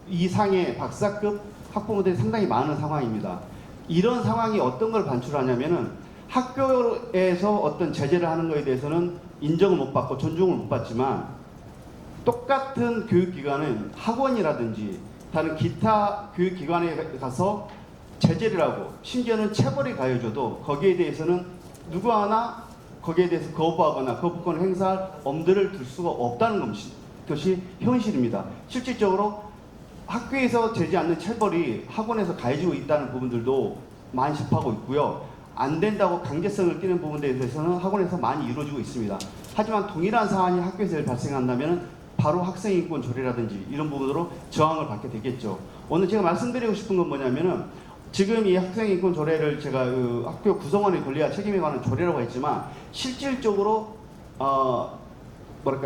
이상의 박사급 학부모들이 상당히 많은 상황입니다. 이런 상황이 어떤 걸 반출하냐면은 학교에서 어떤 제재를 하는 것에 대해서는 인정을 못 받고 존중을 못 받지만 똑같은 교육기관은 학원이라든지 다른 기타 교육기관에 가서 제재를 하고 심지어는 체벌이 가해져도 거기에 대해서는 누구 하나 거기에 대해서 거부하거나 거부권을 행사할 엄두를 둘 수가 없다는 것이 현실입니다. 실질적으로 학교에서 되지 않는 체벌이 학원에서 가해지고 있다는 부분들도 많이 접하고 있고요. 안 된다고 강제성을 띠는 부분에 대해서는 학원에서 많이 이루어지고 있습니다. 하지만 동일한 사안이 학교에서 발생한다면 바로 학생인권 조례라든지 이런 부분으로 저항을 받게 되겠죠. 오늘 제가 말씀드리고 싶은 건 뭐냐면은 지금 이 학생인권 조례를 제가 학교 구성원의 권리와 책임에 관한 조례라고 했지만 실질적으로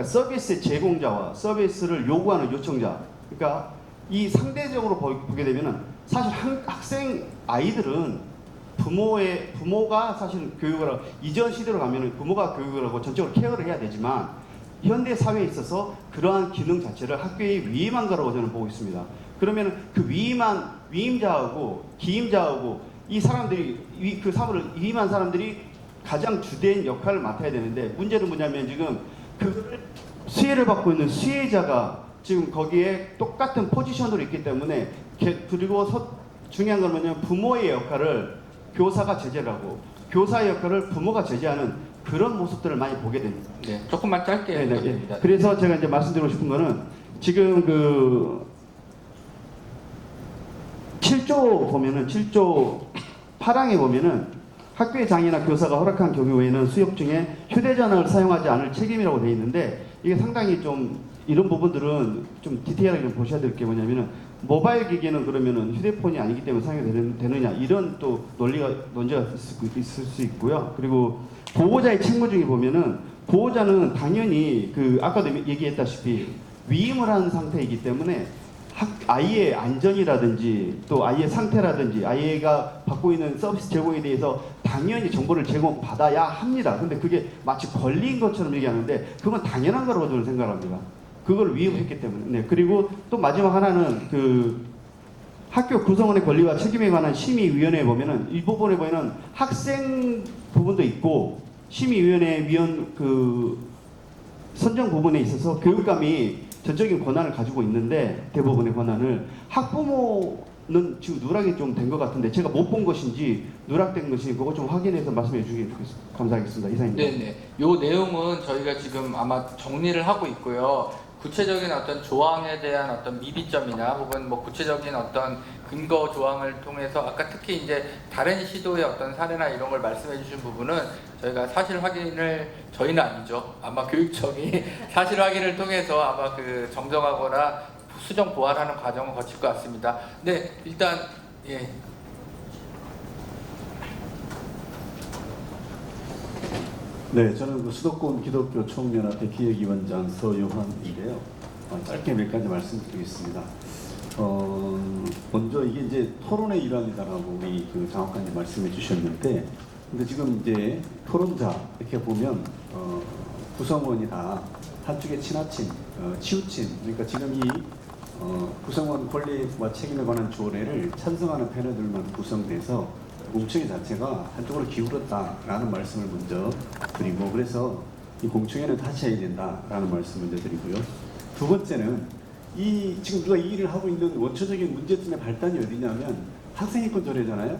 서비스 제공자와 서비스를 요구하는 요청자, 그러니까 이 상대적으로 보게 되면은 사실 학생 아이들은 부모가 사실 교육을 하고 이전 시대로 가면은 부모가 교육을 하고 전적으로 케어를 해야 되지만 현대 사회에 있어서 그러한 기능 자체를 학교에 위임한 거라고 저는 보고 있습니다. 그러면 그 위임자하고 기임자하고 이 사람들이 그 사무를 위임한 사람들이 가장 주된 역할을 맡아야 되는데 문제는 뭐냐면 지금 그 수혜를 받고 있는 수혜자가 지금 거기에 똑같은 포지션으로 있기 때문에 그리고 중요한 건 뭐냐면 부모의 역할을 교사가 제재를 하고 교사의 역할을 부모가 제재하는 그런 모습들을 많이 보게 됩니다. 네, 조금만 짧게 부탁드립니다. 그래서 제가 이제 말씀드리고 싶은 거는 지금 7조 보면은 7조 8항에 보면은 학교의 장이나 교사가 허락한 경우 외에는 수업 중에 휴대전화를 사용하지 않을 책임이라고 되어 있는데 이게 상당히 좀 이런 부분들은 좀 디테일하게 좀 보셔야 될 게 뭐냐면은 모바일 기기는 그러면은 휴대폰이 아니기 때문에 사용이 되느냐 이런 또 논지가 있을 수 있고요. 그리고 보호자의 책무 중에 보면은 보호자는 당연히 그 아까도 얘기했다시피 위임을 한 상태이기 때문에 아이의 안전이라든지 또 아이의 상태라든지 아이가 받고 있는 서비스 제공에 대해서 당연히 정보를 제공받아야 합니다. 근데 그게 마치 권리인 것처럼 얘기하는데 그건 당연한 거라고 저는 생각합니다. 그걸 위임했기 때문에. 네. 그리고 또 마지막 하나는 그 학교 구성원의 권리와 책임에 관한 심의위원회에 보면은 이 부분에 보면은 학생 부분도 있고 심의위원회 그 선정 부분에 있어서 교육감이 전적인 권한을 가지고 있는데 대부분의 권한을 학부모는 지금 누락이 좀 된 것 같은데 제가 못 본 것인지 누락된 것인지 그거 좀 확인해서 말씀해 주시면 좋겠습니다. 감사하겠습니다. 이사입니다. 네네. 요 내용은 저희가 지금 아마 정리를 하고 있고요. 구체적인 어떤 조항에 대한 어떤 미비점이나 혹은 뭐 구체적인 어떤 근거 조항을 통해서 아까 특히 이제 다른 시도의 어떤 사례나 이런 걸 말씀해 주신 부분은 저희가 사실 확인을 저희는 아니죠. 아마 교육청이 사실 확인을 통해서 아마 그 정정하거나 수정 보완하는 과정을 거칠 것 같습니다. 네, 일단 예. 네, 저는 그 수도권 기독교 총연합회 기획위원장 서유환인데요. 짧게 몇 가지 말씀드리겠습니다. 먼저 이게 이제 토론의 일환이다라고 우리 그 장학관님 말씀해 주셨는데, 근데 지금 이제 토론자 이렇게 보면 구성원이 다 한쪽에 친하친, 치우친, 그러니까 지금 이 구성원 권리와 책임에 관한 조례를 찬성하는 패널들만 구성돼서 공청회 자체가 한쪽으로 기울었다라는 말씀을 먼저 드리고, 그래서 이 공청회는 다시 해야 된다라는 말씀을 먼저 드리고요. 두 번째는 지금 누가 이 일을 하고 있는 원초적인 문제점의 발단이 어디냐면 학생인권 조례잖아요.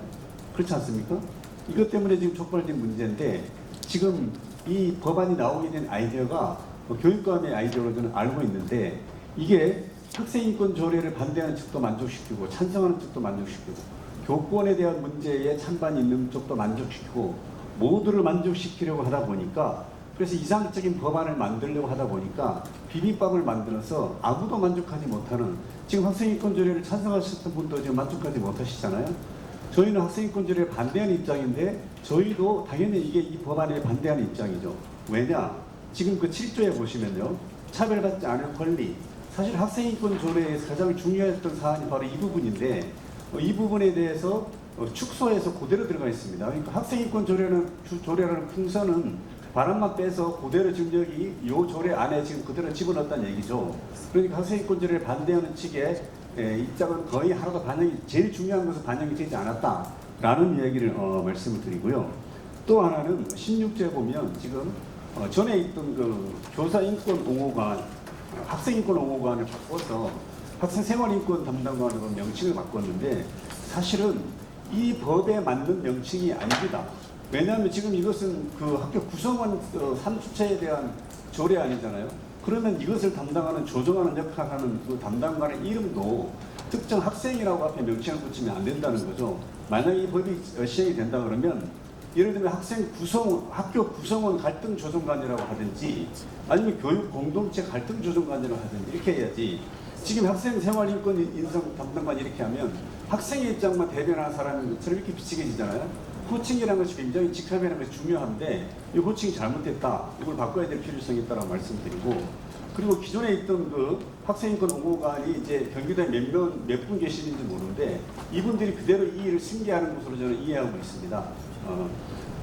그렇지 않습니까? 이것 때문에 지금 촉발된 문제인데, 지금 이 법안이 나오게 된 아이디어가 교육감의 아이디어로 저는 알고 있는데, 이게 학생인권 조례를 반대하는 측도 만족시키고 찬성하는 측도 만족시키고 교권에 대한 문제에 찬반이 있는 쪽도 만족시키고 모두를 만족시키려고 하다 보니까, 그래서 이상적인 법안을 만들려고 하다 보니까 비빔밥을 만들어서 아무도 만족하지 못하는, 지금 학생인권 조례를 찬성하셨던 분도 지금 만족하지 못하시잖아요. 저희는 학생인권 조례를 반대하는 입장인데 저희도 당연히 이게 이 법안에 반대하는 입장이죠. 왜냐? 지금 그 7조에 보시면요, 차별받지 않을 권리, 사실 학생인권 조례에서 가장 중요했던 사안이 바로 이 부분인데, 이 부분에 대해서 축소해서 그대로 들어가 있습니다. 그러니까 학생인권 조례라는 풍선은 바람만 빼서 그대로 지금 여기 이 조례 안에 지금 그대로 집어넣었다는 얘기죠. 그러니까 학생인권 조례를 반대하는 측의 입장은 거의 하나도 제일 중요한 것은 반영이 되지 않았다라는 이야기를 말씀을 드리고요. 또 하나는 16조에 보면 지금 전에 있던 그 교사인권 옹호관, 학생인권 옹호관을 바꿔서 학생생활인권 담당관으로 명칭을 바꿨는데, 사실은 이 법에 맞는 명칭이 아닙니다. 왜냐하면 지금 이것은 그 학교 구성원 3주체에 대한 조례 아니잖아요. 그러면 이것을 담당하는, 조정하는 역할을 하는 그 담당관의 이름도 특정 학생이라고 앞에 명칭을 붙이면 안 된다는 거죠. 만약에 이 법이 시행이 된다 그러면 예를 들면 학교 구성원 갈등 조정관이라고 하든지 아니면 교육 공동체 갈등 조정관이라고 하든지 이렇게 해야지, 지금 학생생활인권 인성 담당관 이렇게 하면 학생의 입장만 대변하는 사람처럼 이렇게 비치게지잖아요. 호칭이라는 것이 굉장히 직함이라는 것이 중요한데 이 호칭이 잘못됐다, 이걸 바꿔야 될 필요성이 있다고 말씀드리고, 그리고 기존에 있던 그 학생인권 옹호관이 이제 경기도에 몇 분 계시는지 모르는데 이분들이 그대로 이 일을 승계하는 것으로 저는 이해하고 있습니다.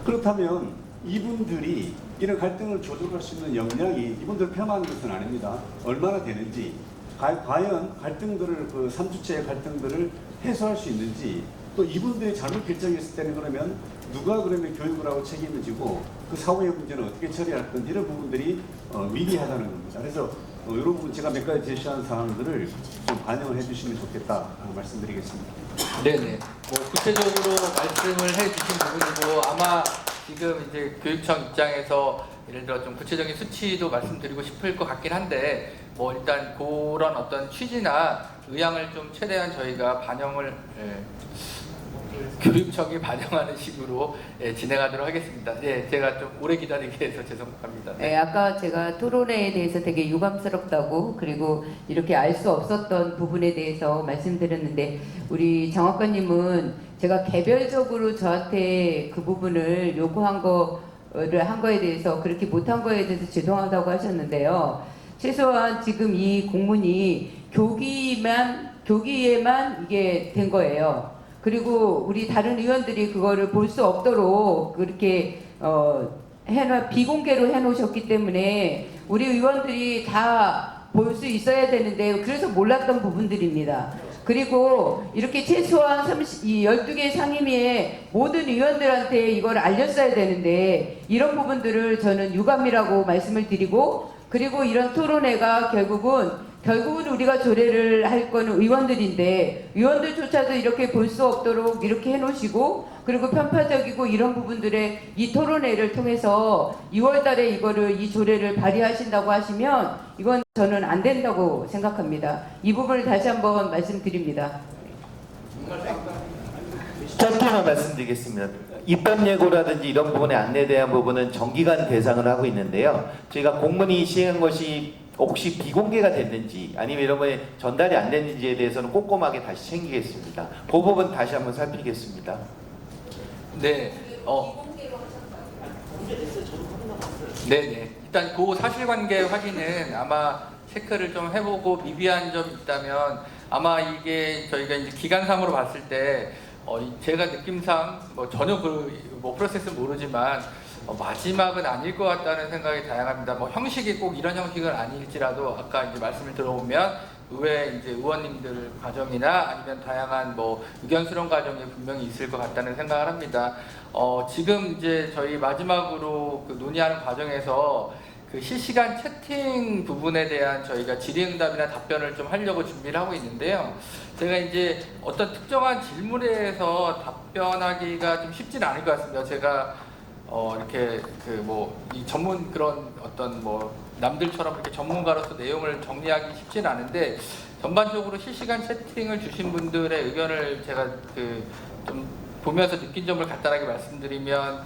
그렇다면 이분들이 이런 갈등을 조절할 수 있는 역량이 이분들 폄하하는 것은 아닙니다. 얼마나 되는지, 과연 갈등들을, 그 3주체의 갈등들을 해소할 수 있는지, 또 이분들이 잘못 결정했을 때는 그러면 누가 그러면 교육을 하고 책임을 지고 그 사후의 문제는 어떻게 처리할 건지, 이런 부분들이 미비하다는 겁니다. 그래서 이런 부분 제가 몇 가지 제시한 사항들을 좀 반영을 해주시면 좋겠다 말씀드리겠습니다. 네네. 뭐 구체적으로 말씀을 해주신 부분이고, 아마 지금 이제 교육청 입장에서 예를 들어 좀 구체적인 수치도 말씀드리고 싶을 것 같긴 한데, 뭐 일단 그런 어떤 취지나 의향을 좀 최대한 저희가 반영을 교육청이 반영하는 식으로 진행하도록 하겠습니다. 네, 제가 좀 오래 기다리게 해서 죄송합니다. 네, 아까 제가 토론회에 대해서 되게 유감스럽다고 그리고 이렇게 알 수 없었던 부분에 대해서 말씀드렸는데 우리 장학관님은 제가 개별적으로 저한테 그 부분을 요구한 거를 한 거에 대해서 그렇게 못한 거에 대해서 죄송하다고 하셨는데요. 최소한 지금 이 공문이 교기에만 이게 된 거예요. 그리고 우리 다른 의원들이 그거를 볼 수 없도록 그렇게 비공개로 해놓으셨기 때문에 우리 의원들이 다 볼 수 있어야 되는데 그래서 몰랐던 부분들입니다. 그리고 이렇게 최소한 12개 상임위의 모든 의원들한테 이걸 알렸어야 되는데 이런 부분들을 저는 유감이라고 말씀을 드리고 그리고 이런 토론회가 결국은 우리가 조례를 할 거는 의원들인데 의원들조차도 이렇게 볼 수 없도록 이렇게 해놓으시고 그리고 편파적이고 이런 부분들의 이 토론회를 통해서 2월 달에 이 조례를 발의하신다고 하시면 이건 저는 안 된다고 생각합니다. 이 부분을 다시 한번 말씀드립니다. 짧게만 말씀드리겠습니다. 입법 예고라든지 이런 부분의 안내에 대한 부분은 정기간 대상을 하고 있는데요. 저희가 공문이 시행한 것이 혹시 비공개가 됐는지 아니면 이런 거에 전달이 안 됐는지에 대해서는 꼼꼼하게 다시 챙기겠습니다. 그 부분 다시 한번 살피겠습니다. 네, 네네. 일단 그 사실관계 확인은 아마 체크를 좀 해보고 미비한 점이 있다면 아마 이게 저희가 이제 기간상으로 봤을 때 제가 느낌상 전혀 프로세스 모르지만 마지막은 아닐 것 같다는 생각이 다양합니다. 형식이 꼭 이런 형식은 아닐지라도 아까 이제 말씀을 들어보면 의회 이제 의원님들 과정이나 아니면 다양한 의견 수렴 과정이 분명히 있을 것 같다는 생각을 합니다. 지금 이제 저희 마지막으로 논의하는 과정에서 실시간 채팅 부분에 대한 저희가 질의응답이나 답변을 좀 하려고 준비를 하고 있는데요. 제가 이제 어떤 특정한 질문에 대해서 답변하기가 좀 쉽지는 않을 것 같습니다. 제가 이렇게 이 전문 그런 어떤 남들처럼 이렇게 전문가로서 내용을 정리하기 쉽지는 않은데 전반적으로 실시간 채팅을 주신 분들의 의견을 제가 좀 보면서 느낀 점을 간단하게 말씀드리면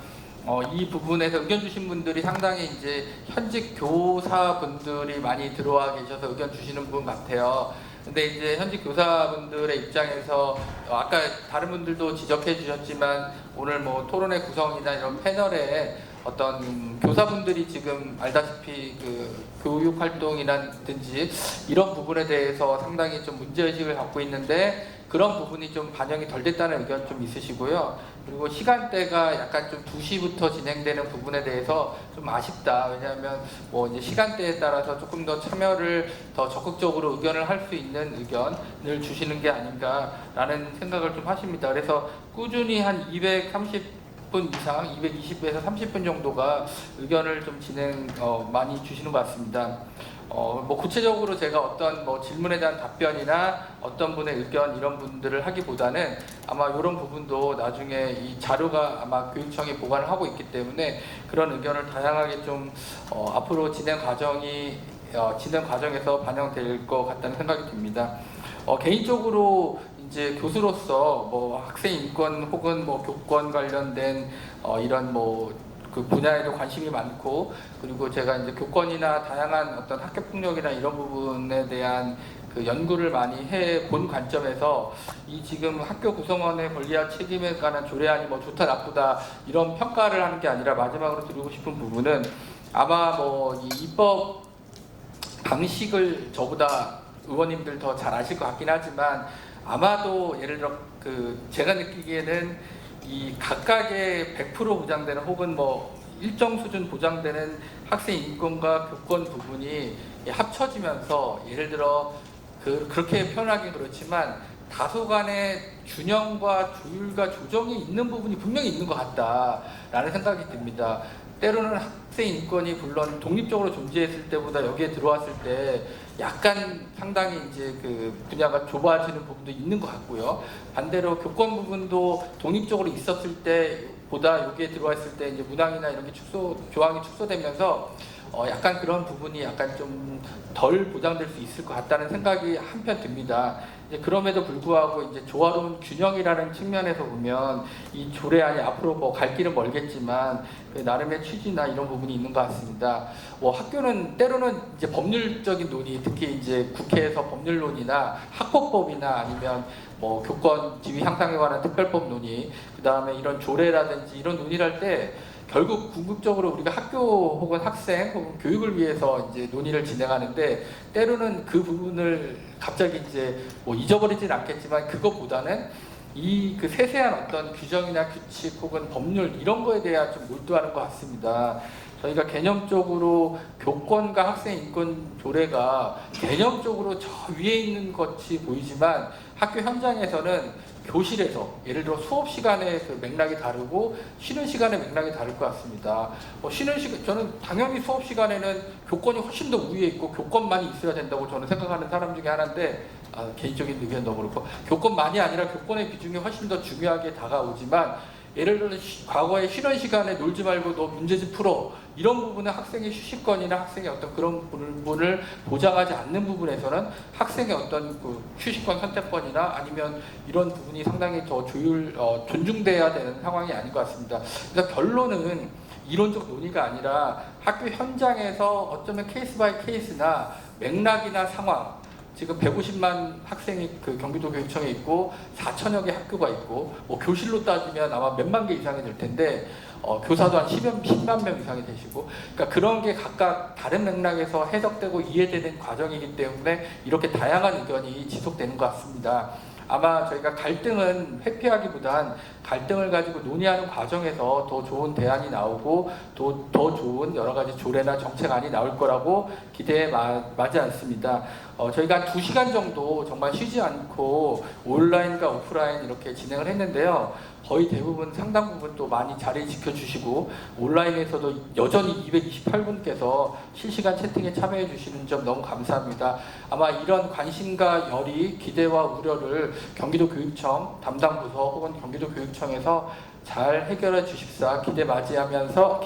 이 부분에서 의견 주신 분들이 상당히 이제 현직 교사분들이 많이 들어와 계셔서 의견 주시는 분 같아요. 근데 이제 현직 교사분들의 입장에서 아까 다른 분들도 지적해 주셨지만 오늘 토론회 구성이나 이런 패널에 어떤 교사분들이 지금 알다시피 교육 활동이라든지 이런 부분에 대해서 상당히 좀 문제의식을 갖고 있는데 그런 부분이 좀 반영이 덜 됐다는 의견 좀 있으시고요. 그리고 시간대가 약간 좀 2시부터 진행되는 부분에 대해서 좀 아쉽다. 왜냐하면 이제 시간대에 따라서 조금 더 참여를 더 적극적으로 의견을 할 수 있는 의견을 주시는 게 아닌가라는 생각을 좀 하십니다. 그래서 꾸준히 한 230분 이상, 220에서 30분 정도가 의견을 좀 많이 주시는 것 같습니다. 구체적으로 제가 어떤 질문에 대한 답변이나 어떤 분의 의견 이런 분들을 하기보다는 아마 이런 부분도 나중에 이 자료가 아마 교육청이 보관을 하고 있기 때문에 그런 의견을 다양하게 좀 앞으로 진행 과정에서 반영될 것 같다는 생각이 듭니다. 개인적으로 이제 교수로서 학생 인권 혹은 교권 관련된 이런 그 분야에도 관심이 많고 그리고 제가 이제 교권이나 다양한 어떤 학교 폭력이나 이런 부분에 대한 연구를 많이 해본 관점에서 이 지금 학교 구성원의 권리와 책임에 관한 조례안이 좋다 나쁘다 이런 평가를 하는 게 아니라 마지막으로 드리고 싶은 부분은 아마 이 입법 방식을 저보다 의원님들 더 잘 아실 것 같긴 하지만 아마도 예를 들어 제가 느끼기에는 이 각각의 100% 보장되는 혹은 일정 수준 보장되는 학생 인권과 교권 부분이 합쳐지면서 예를 들어 그렇게 표현하긴 그렇지만 다소간의 균형과 조율과 조정이 있는 부분이 분명히 있는 것 같다라는 생각이 듭니다. 때로는 학생 인권이 물론 독립적으로 존재했을 때보다 여기에 들어왔을 때 약간 상당히 이제 분야가 좁아지는 부분도 있는 것 같고요. 반대로 교권 부분도 독립적으로 있었을 때보다 여기에 들어왔을 때 이제 문항이나 이런 게 조항이 축소되면서 약간 그런 부분이 약간 좀 덜 보장될 수 있을 것 같다는 생각이 한편 듭니다. 이제 그럼에도 불구하고 이제 조화로운 균형이라는 측면에서 보면 이 조례안이 앞으로 뭐 갈 길은 멀겠지만 그 나름의 취지나 이런 부분이 있는 것 같습니다. 학교는 때로는 이제 법률적인 논의, 특히 이제 국회에서 법률론이나 학법법이나 아니면 뭐 교권 지위 향상에 관한 특별법 논의, 그 다음에 이런 조례라든지 이런 논의를 할 때 결국 궁극적으로 우리가 학교 혹은 학생 혹은 교육을 위해서 이제 논의를 진행하는데 때로는 그 부분을 갑자기 이제 뭐 잊어버리진 않겠지만 그것보다는 이 그 세세한 어떤 규정이나 규칙 혹은 법률 이런 거에 대해 좀 몰두하는 것 같습니다. 저희가 개념적으로 교권과 학생 인권 조례가 개념적으로 저 위에 있는 것이 보이지만 학교 현장에서는 교실에서 예를 들어 수업 시간의 그 맥락이 다르고 쉬는 시간의 맥락이 다를 것 같습니다. 쉬는 시간 저는 당연히 수업 시간에는 교권이 훨씬 더 우위에 있고 교권만이 있어야 된다고 저는 생각하는 사람 중에 하나인데 개인적인 의견도 그렇고 교권만이 아니라 교권의 비중이 훨씬 더 중요하게 다가오지만 예를 들어 과거에 쉬는 시간에 놀지 말고 너 문제집 풀어 이런 부분은 학생의 휴식권이나 학생의 어떤 그런 부분을 보장하지 않는 부분에서는 학생의 어떤 그 휴식권 선택권이나 아니면 이런 부분이 상당히 더 존중돼야 되는 상황이 아닌 것 같습니다. 그래서 결론은 이론적 논의가 아니라 학교 현장에서 어쩌면 케이스 바이 케이스나 맥락이나 상황 지금 150만 학생이 그 경기도 교육청에 있고 4천여 개 학교가 있고 뭐 교실로 따지면 아마 몇만 개 이상이 될 텐데 교사도 한 10만 명 이상이 되시고 그러니까 그런 게 각각 다른 맥락에서 해석되고 이해되는 과정이기 때문에 이렇게 다양한 의견이 지속되는 것 같습니다. 아마 저희가 갈등은 회피하기보단 갈등을 가지고 논의하는 과정에서 더 좋은 대안이 나오고 더 좋은 여러 가지 조례나 정책안이 나올 거라고 기대에 마지 않습니다. 저희가 한 2시간 정도 정말 쉬지 않고 온라인과 오프라인 이렇게 진행을 했는데요. 거의 대부분 상당 부분 또 많이 자리 지켜주시고 온라인에서도 여전히 228분께서 실시간 채팅에 참여해 주시는 점 너무 감사합니다. 아마 이런 관심과 열의, 기대와 우려를 경기도 교육청 담당 부서 혹은 경기도 교육청에서 잘 해결해 주십사 기대하면서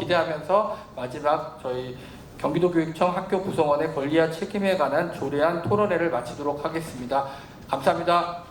마지막 저희 경기도 교육청 학교 구성원의 권리와 책임에 관한 조례안 토론회를 마치도록 하겠습니다. 감사합니다.